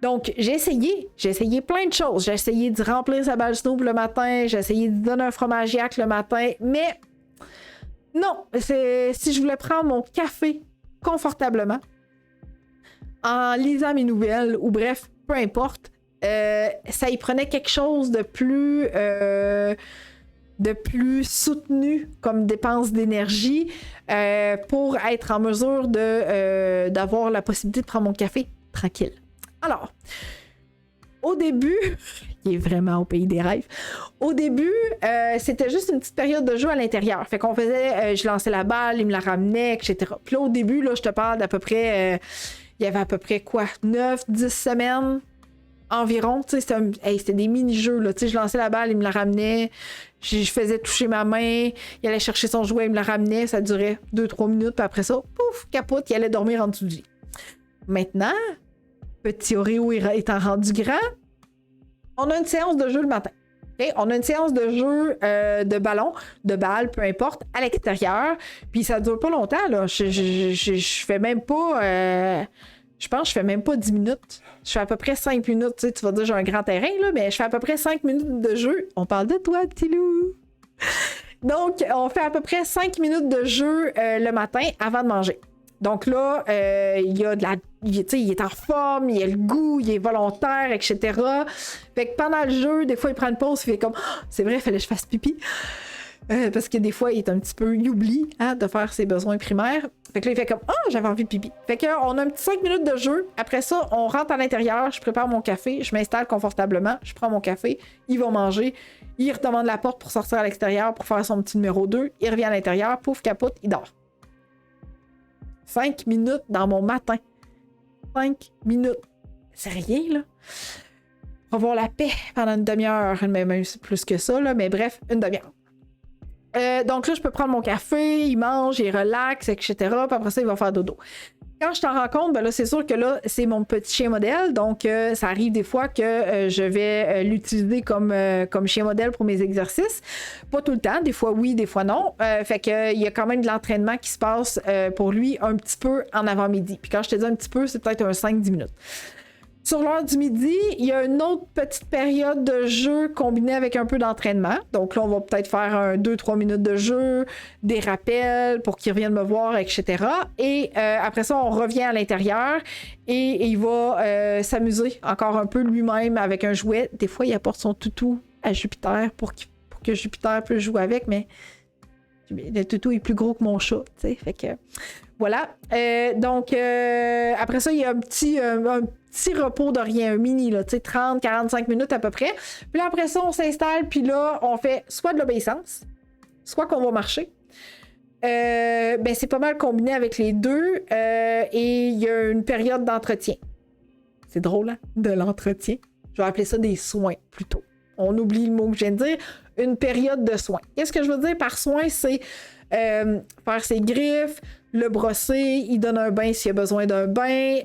Donc, j'ai essayé plein de choses. J'ai essayé de remplir sa balle Snoop le matin, j'ai essayé de donner un fromagiac le matin, mais non, si je voulais prendre mon café confortablement, en lisant mes nouvelles, ou bref, peu importe, ça y prenait quelque chose de plus soutenu comme dépense d'énergie pour être en mesure d'avoir la possibilité de prendre mon café tranquille. Alors, au début, il est vraiment au pays des rêves. Au début, c'était juste une petite période de jeu à l'intérieur. Fait qu'on faisait, je lançais la balle, il me la ramenait, etc. Puis là, au début, là, je te parle d'à peu près, il y avait à peu près quoi, 9-10 semaines environ. Tu sais, c'était des mini-jeux, là. Tu sais, je lançais la balle, il me la ramenait. Je faisais toucher ma main, il allait chercher son jouet, il me la ramenait. Ça durait 2-3 minutes, puis après ça, pouf, capote, il allait dormir en dessous du lit. Maintenant, petit Oreo étant rendu grand, on a une séance de jeu le matin. Okay? On a une séance de jeu de ballon, de balle, peu importe, à l'extérieur. Puis ça dure pas longtemps, là. Je fais même pas... je pense que je fais même pas 10 minutes. Je fais à peu près 5 minutes. Tu sais, tu vas dire j'ai un grand terrain, là, mais je fais à peu près 5 minutes de jeu. On parle de toi, petit loup! Donc, on fait à peu près 5 minutes de jeu le matin avant de manger. Donc là, il y a de la... Il est en forme, il a le goût, il est volontaire, etc. Fait que pendant le jeu, des fois, il prend une pause, il fait comme oh, c'est vrai, il fallait que je fasse pipi. Parce que des fois, il est un petit peu... Il oublie de faire ses besoins primaires. Fait que là, il fait comme « Ah, j'avais envie de pipi ». Fait que on a un petit 5 minutes de jeu. Après ça, on rentre à l'intérieur, je prépare mon café, je m'installe confortablement, je prends mon café, il va manger, il redemande la porte pour sortir à l'extérieur pour faire son petit numéro 2, il revient à l'intérieur, pouf, capote, il dort. 5 minutes dans mon matin. 5 minutes. C'est rien, là. On va avoir la paix pendant une demi-heure, même plus que ça, là, mais bref, une demi-heure. Donc là, je peux prendre mon café, il mange, il relaxe, etc. Puis après ça, il va faire dodo. Quand je t'en rends compte, ben là, c'est sûr que là, c'est mon petit chien modèle. Donc, ça arrive des fois que je vais l'utiliser comme chien modèle pour mes exercices. Pas tout le temps. Des fois, oui, des fois, non. Fait qu'il y a quand même de l'entraînement qui se passe pour lui un petit peu en avant-midi. Puis quand je te dis un petit peu, c'est peut-être un 5-10 minutes. Sur l'heure du midi, il y a une autre petite période de jeu combinée avec un peu d'entraînement. Donc là, on va peut-être faire 2-3 minutes de jeu, des rappels pour qu'il revienne me voir, etc. Et après ça, on revient à l'intérieur et il va s'amuser encore un peu lui-même avec un jouet. Des fois, il apporte son toutou à Jupiter pour que Jupiter puisse jouer avec, mais le toutou est plus gros que mon chat, tu sais. Fait que voilà. Donc, après ça, il y a un petit repos de rien, un mini, là, tu sais, 30-45 minutes à peu près. Puis là, après ça, on s'installe, puis là, on fait soit de l'obéissance, soit qu'on va marcher. Ben, c'est pas mal combiné avec les deux. Et il y a une période d'entretien. C'est drôle, hein? De l'entretien. Je vais appeler ça des soins, plutôt. On oublie le mot que je viens de dire. Une période de soins. Qu'est-ce que je veux dire par soins? C'est faire ses griffes, le brosser, il donne un bain s'il a besoin d'un bain,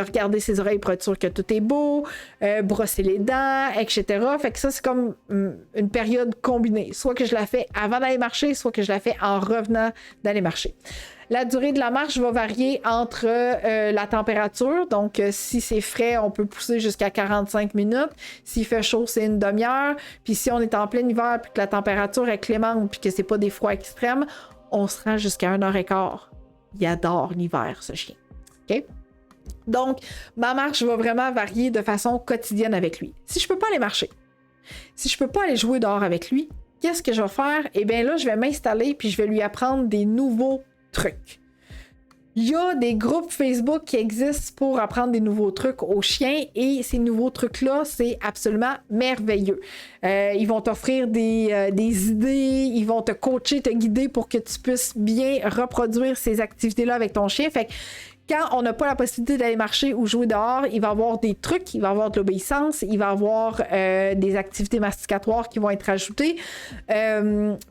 regarder ses oreilles pour être sûr que tout est beau, brosser les dents, etc. Fait que ça, c'est comme une période combinée. Soit que je la fais avant d'aller marcher, soit que je la fais en revenant d'aller marcher. La durée de la marche va varier entre la température. Donc, si c'est frais, on peut pousser jusqu'à 45 minutes. S'il fait chaud, c'est une demi-heure. Puis si on est en plein hiver puis que la température est clémente puis que c'est pas des froids extrêmes, on se rend jusqu'à 1h15. Il adore l'hiver, ce chien. OK? Donc, ma marche va vraiment varier de façon quotidienne avec lui. Si je peux pas aller marcher, si je peux pas aller jouer dehors avec lui, qu'est-ce que je vais faire? Eh bien là, je vais m'installer puis je vais lui apprendre des nouveaux trucs. Il y a des groupes Facebook qui existent pour apprendre des nouveaux trucs aux chiens et ces nouveaux trucs-là, c'est absolument merveilleux. Ils vont t'offrir des idées, ils vont te coacher, te guider pour que tu puisses bien reproduire ces activités-là avec ton chien. Fait que quand on n'a pas la possibilité d'aller marcher ou jouer dehors, il va y avoir des trucs, il va y avoir de l'obéissance, il va y avoir des activités masticatoires qui vont être ajoutées.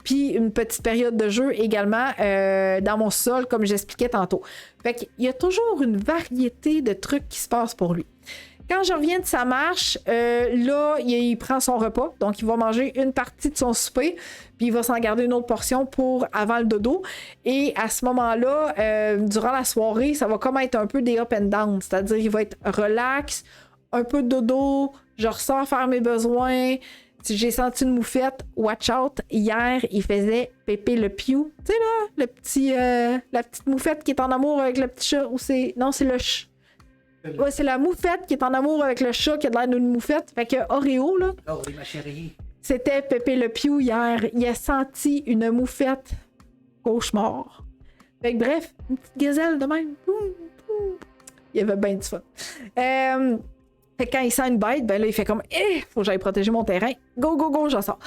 Puis une petite période de jeu également dans mon sol, comme j'expliquais tantôt. Fait qu'il y a toujours une variété de trucs qui se passent pour lui. Quand je reviens de sa marche, là, il prend son repas. Donc, il va manger une partie de son souper, puis il va s'en garder une autre portion pour avant le dodo. Et à ce moment-là, durant la soirée, ça va comme être un peu des up and down. C'est-à-dire, il va être relax, un peu de dodo, je ressors faire mes besoins. Si j'ai senti une moufette, watch out. Hier, il faisait Pépé le Pew. Tu sais, là, la petite moufette qui est en amour avec le petit chat. Ou c'est... Non, c'est le chat. Ouais, c'est la moufette qui est en amour avec le chat qui a l'air d'une moufette. Fait que Oreo, là. Oh oui, ma chérie. C'était Pépé le Pew hier. Il a senti une moufette cauchemar. Fait que bref, une petite gazelle de même. Il y avait bien du fun. Fait que quand il sent une bête, ben là, il fait comme faut que j'aille protéger mon terrain. Go, go, go, j'en sors.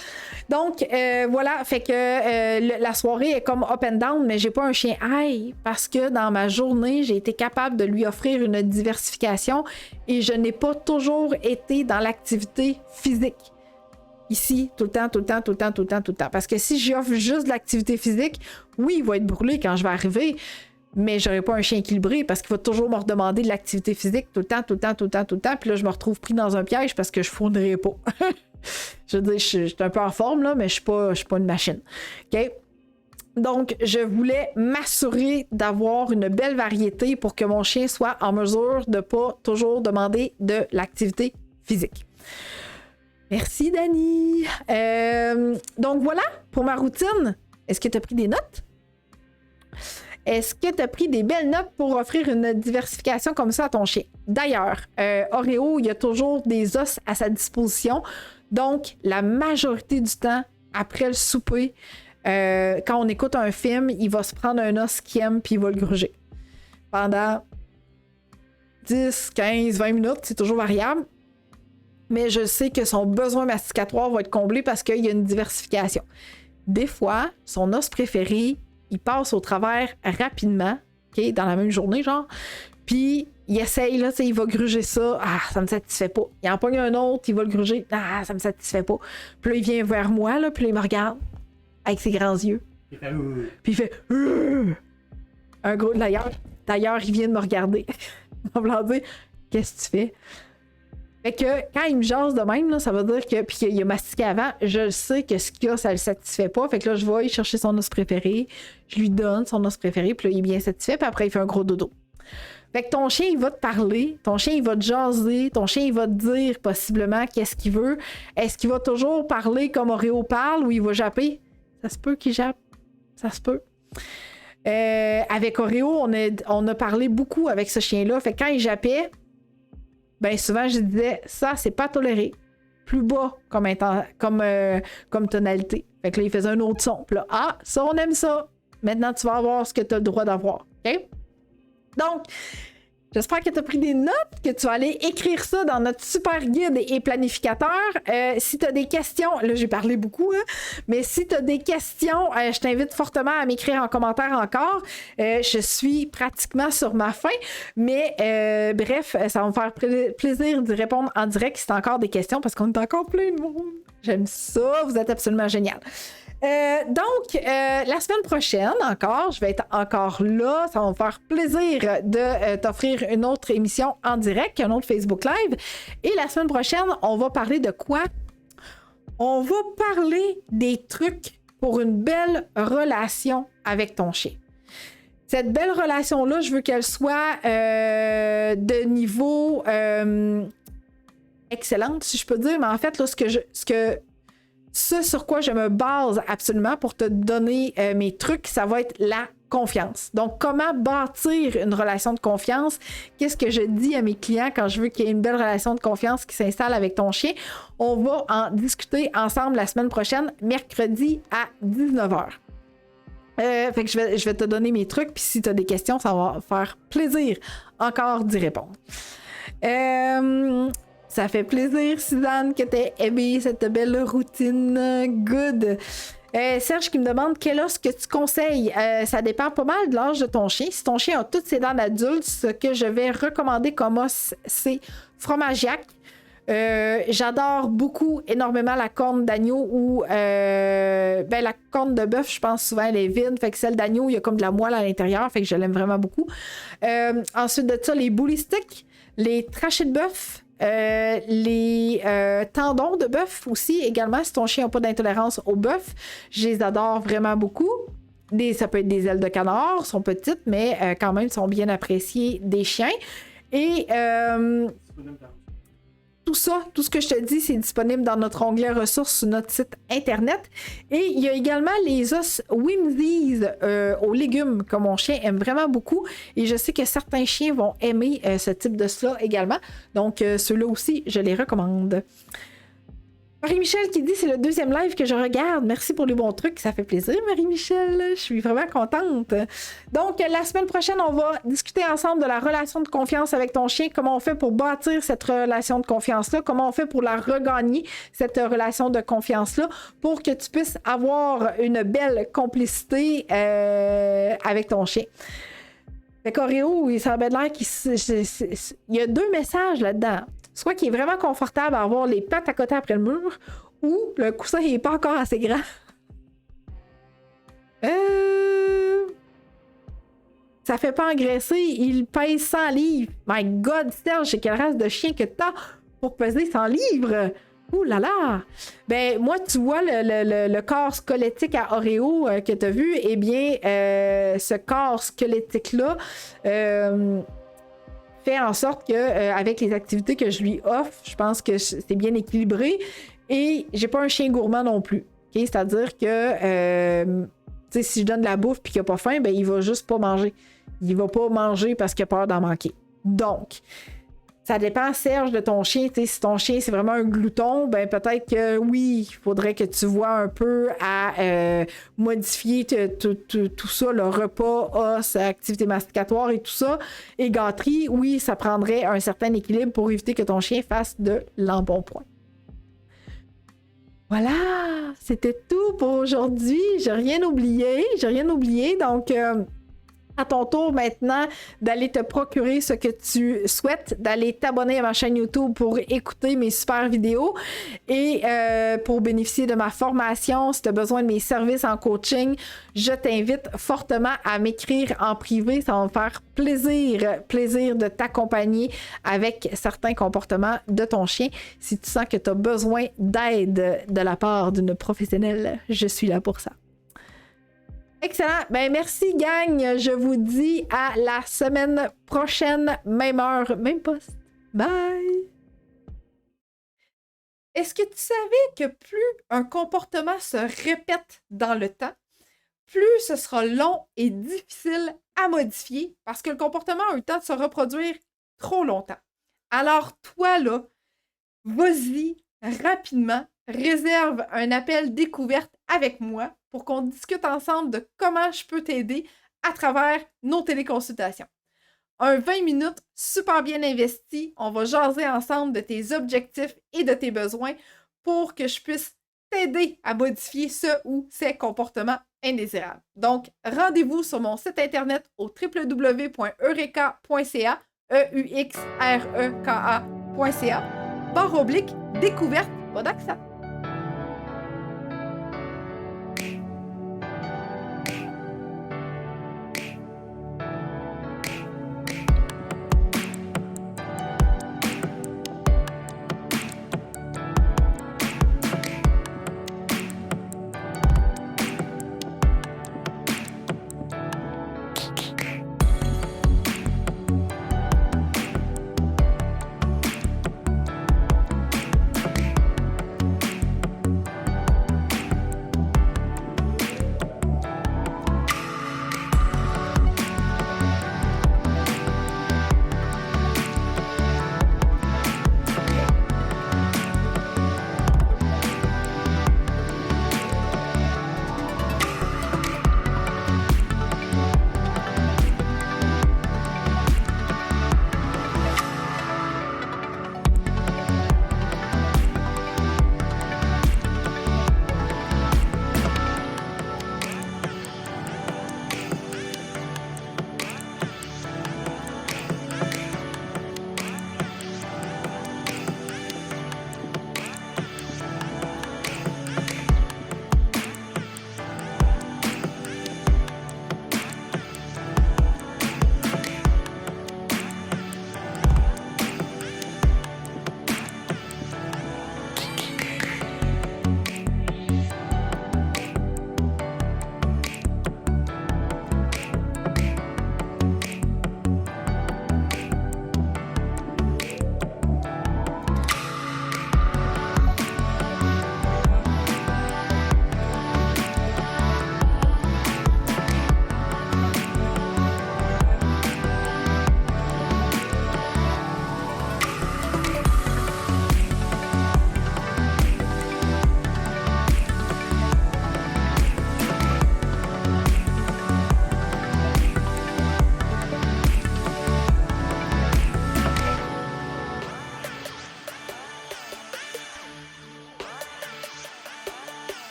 Donc, voilà, fait que la soirée est comme up and down, mais j'ai pas un chien high parce que dans ma journée, j'ai été capable de lui offrir une diversification et je n'ai pas toujours été dans l'activité physique. Ici, tout le temps, tout le temps, tout le temps, tout le temps, tout le temps. Parce que si j'y offre juste de l'activité physique, oui, il va être brûlé quand je vais arriver. mais j'aurais pas un chien équilibré parce qu'il va toujours me redemander de l'activité physique tout le temps, puis là, je me retrouve pris dans un piège parce que je fournirai pas. Je veux dire, je suis un peu en forme, là, mais je suis pas une machine. OK? Donc, je voulais m'assurer d'avoir une belle variété pour que mon chien soit en mesure de pas toujours demander de l'activité physique. Merci, Dani. Donc, voilà pour ma routine. Est-ce que tu as pris des notes? Est-ce que tu as pris des belles notes pour offrir une diversification comme ça à ton chien? D'ailleurs, Oreo, il y a toujours des os à sa disposition. Donc, la majorité du temps, après le souper, quand on écoute un film, il va se prendre un os qu'il aime puis il va le gruger. Pendant 10, 15, 20 minutes, c'est toujours variable. Mais je sais que son besoin masticatoire va être comblé parce qu'il y a une diversification. Des fois, son os préféré, il passe au travers rapidement, okay, dans la même journée, genre. Puis, il essaye, là, il va gruger ça. Ah, ça me satisfait pas. Il en pogne un autre, il va le gruger. Ah, ça me satisfait pas. Puis là, il vient vers moi, là, puis là, il me regarde avec ses grands yeux. Il fait Puis il fait un gros. D'ailleurs, il vient de me regarder. En voulant dire, qu'est-ce que tu fais? Fait que quand il me jase de même, là, ça veut dire que. Puis qu'il a mastiqué avant, je sais que ce qu'il y a, ça le satisfait pas. Fait que là, je vais y chercher son os préféré. Je lui donne son os préféré. Puis là, il est bien satisfait. Puis après, il fait un gros dodo. Fait que ton chien, il va te parler. Ton chien, il va te jaser. Ton chien, il va te dire possiblement qu'est-ce qu'il veut. Est-ce qu'il va toujours parler comme Oreo parle ou il va japper? Ça se peut qu'il jappe. Ça se peut. Avec Oreo, on a parlé beaucoup avec ce chien-là. Fait que quand il jappait, ben souvent, je disais, ça, c'est pas toléré. Plus bas comme tonalité. Fait que là, il faisait un autre son. Puis là, ah, ça, on aime ça. Maintenant, tu vas avoir ce que tu as le droit d'avoir. OK? Donc, j'espère que tu as pris des notes, que tu vas aller écrire ça dans notre super guide et planificateur. Si tu as des questions, là j'ai parlé beaucoup, hein, mais si tu as des questions, je t'invite fortement à m'écrire en commentaire encore. Je suis pratiquement sur ma fin, mais bref, ça va me faire plaisir d'y répondre en direct si tu as encore des questions parce qu'on est encore plein de monde. J'aime ça, vous êtes absolument génial. Donc, la semaine prochaine encore, je vais être encore là. Ça va me faire plaisir de t'offrir une autre émission en direct, un autre Facebook Live. Et la semaine prochaine, on va parler de quoi? On va parler des trucs pour une belle relation avec ton chien. Cette belle relation-là, je veux qu'elle soit de niveau excellente, si je peux dire. Mais en fait, là, ce sur quoi je me base absolument pour te donner mes trucs, ça va être la confiance. Donc, comment bâtir une relation de confiance? Qu'est-ce que je dis à mes clients quand je veux qu'il y ait une belle relation de confiance qui s'installe avec ton chien? On va en discuter ensemble la semaine prochaine, mercredi à 19h. Fait que je vais te donner mes trucs, puis si tu as des questions, ça va faire plaisir encore d'y répondre. Ça fait plaisir, Suzanne, que tu aies aimé cette belle routine. Good. Serge qui me demande quel os que tu conseilles. Ça dépend pas mal de l'âge de ton chien. Si ton chien a toutes ses dents d'adulte, ce que je vais recommander comme os, c'est Fromagiac. J'adore énormément la corne d'agneau ou la corne de bœuf, je pense souvent elle est vide. Fait que celle d'agneau, il y a comme de la moelle à l'intérieur. Fait que je l'aime vraiment beaucoup. Ensuite de ça, les bully sticks, les trachées de bœuf. Les tendons de bœuf aussi, également, si ton chien n'a pas d'intolérance au bœuf, je les adore vraiment beaucoup. Ça peut être des ailes de canard, sont petites, mais quand même sont bien appréciées des chiens. Et tout ça, tout ce que je te dis, c'est disponible dans notre onglet ressources sur notre site internet. Et il y a également les os Whimsies aux légumes que mon chien aime vraiment beaucoup. Et je sais que certains chiens vont aimer ce type d'os-là également. Donc, ceux-là aussi, je les recommande. Marie-Michel qui dit c'est le deuxième live que je regarde. Merci pour les bons trucs, ça fait plaisir, Marie-Michel. Je suis vraiment contente. Donc, la semaine prochaine, on va discuter ensemble de la relation de confiance avec ton chien. Comment on fait pour bâtir cette relation de confiance-là? Comment on fait pour la regagner, cette relation de confiance-là, pour que tu puisses avoir une belle complicité avec ton chien? Fait qu'Oreo, il semble l'air il y a deux messages là-dedans. Soit qu'il est vraiment confortable à avoir les pattes à côté après le mur, ou le coussin n'est pas encore assez grand. Ça fait pas engraisser, il pèse 100 livres. My God, Serge, c'est quelle race de chien que t'as pour peser 100 livres? Ouh là là! Ben, moi, tu vois le corps squelettique à Oreo que tu as vu, eh bien, ce corps squelettique-là fait en sorte que, avec les activités que je lui offre, je pense que c'est bien équilibré. Et j'ai pas un chien gourmand non plus. Okay? C'est-à-dire que si je donne de la bouffe et qu'il n'a pas faim, ben, il va juste pas manger. Il va pas manger parce qu'il a peur d'en manquer. Donc, ça dépend, Serge, de ton chien. T'sais, si ton chien, c'est vraiment un glouton, ben peut-être que oui, il faudrait que tu vois un peu à modifier tout ça, le repas, os, activité masticatoire et tout ça. Et gâterie, oui, ça prendrait un certain équilibre pour éviter que ton chien fasse de l'embonpoint. Voilà, c'était tout pour aujourd'hui. J'ai rien oublié. Donc, à ton tour maintenant d'aller te procurer ce que tu souhaites, d'aller t'abonner à ma chaîne YouTube pour écouter mes super vidéos et pour bénéficier de ma formation. Si tu as besoin de mes services en coaching, je t'invite fortement à m'écrire en privé. Ça va me faire plaisir de t'accompagner avec certains comportements de ton chien. Si tu sens que tu as besoin d'aide de la part d'une professionnelle, je suis là pour ça. Excellent. Ben merci, gang. Je vous dis à la semaine prochaine, même heure, même poste. Bye! Est-ce que tu savais que plus un comportement se répète dans le temps, plus ce sera long et difficile à modifier parce que le comportement a eu le temps de se reproduire trop longtemps. Alors toi, là, vas-y rapidement, réserve un appel découverte avec moi pour qu'on discute ensemble de comment je peux t'aider à travers nos téléconsultations. Un 20 minutes super bien investi, on va jaser ensemble de tes objectifs et de tes besoins pour que je puisse t'aider à modifier ce ou ces comportements indésirables. Donc, rendez-vous sur mon site internet au www.eureka.ca, EUXREKA.ca, /découverte, pas d'accent.